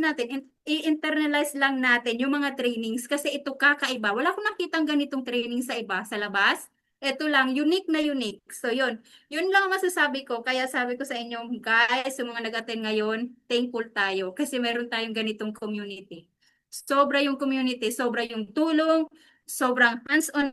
Speaker 4: lang natin yung mga trainings kasi ito kakaiba. Wala akong nakitang ganitong training sa iba, sa labas. Ito lang, unique na unique. So, yun lang ang masasabi ko. Kaya sabi ko sa inyo, guys, yung mga nag-attend ngayon, thankful tayo kasi meron tayong ganitong community. Sobra yung community, sobra yung tulong, sobrang hands-on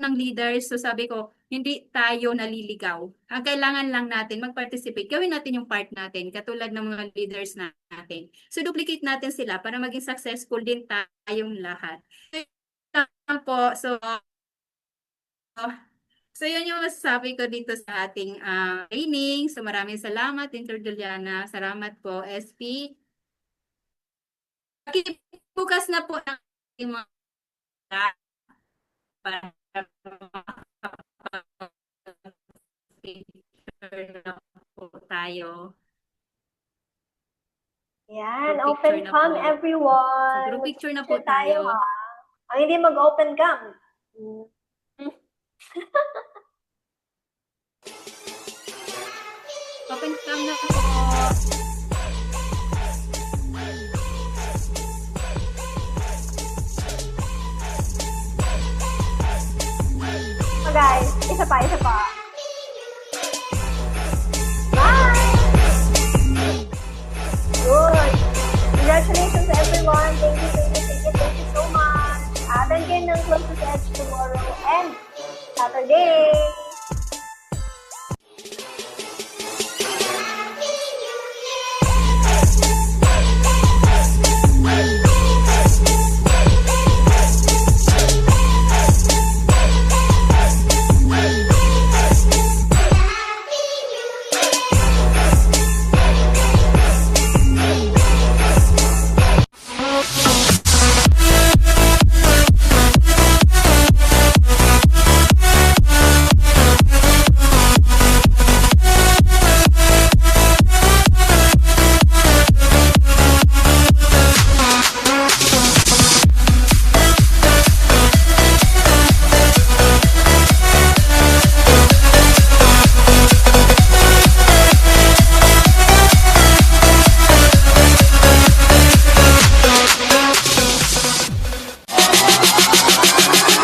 Speaker 4: ng leaders. So, sabi ko, hindi tayo naliligaw. Ang kailangan lang natin mag-participate. Gawin natin yung part natin, katulad ng mga leaders natin. So, duplicate natin sila para maging successful din tayong lahat. So, yun yung masasabi ko dito sa ating training. So, maraming salamat, Inter Juliana. Salamat po, SP. Bukas na po ang mga para na po tayo.
Speaker 1: Yan,
Speaker 4: Group
Speaker 1: open
Speaker 4: picture na
Speaker 1: cam
Speaker 4: po.
Speaker 1: everyone.
Speaker 4: So, group picture na po
Speaker 1: Mag-picture tayo,
Speaker 4: tayo.
Speaker 1: ha? Ang hindi mag-open cam.
Speaker 4: Open cam na po.
Speaker 1: So guys, isa pa. Bye! Good. Congratulations everyone. Thank you so much. Attend kayo ng Close to Edge tomorrow and Saturday.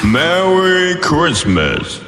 Speaker 3: Merry Christmas.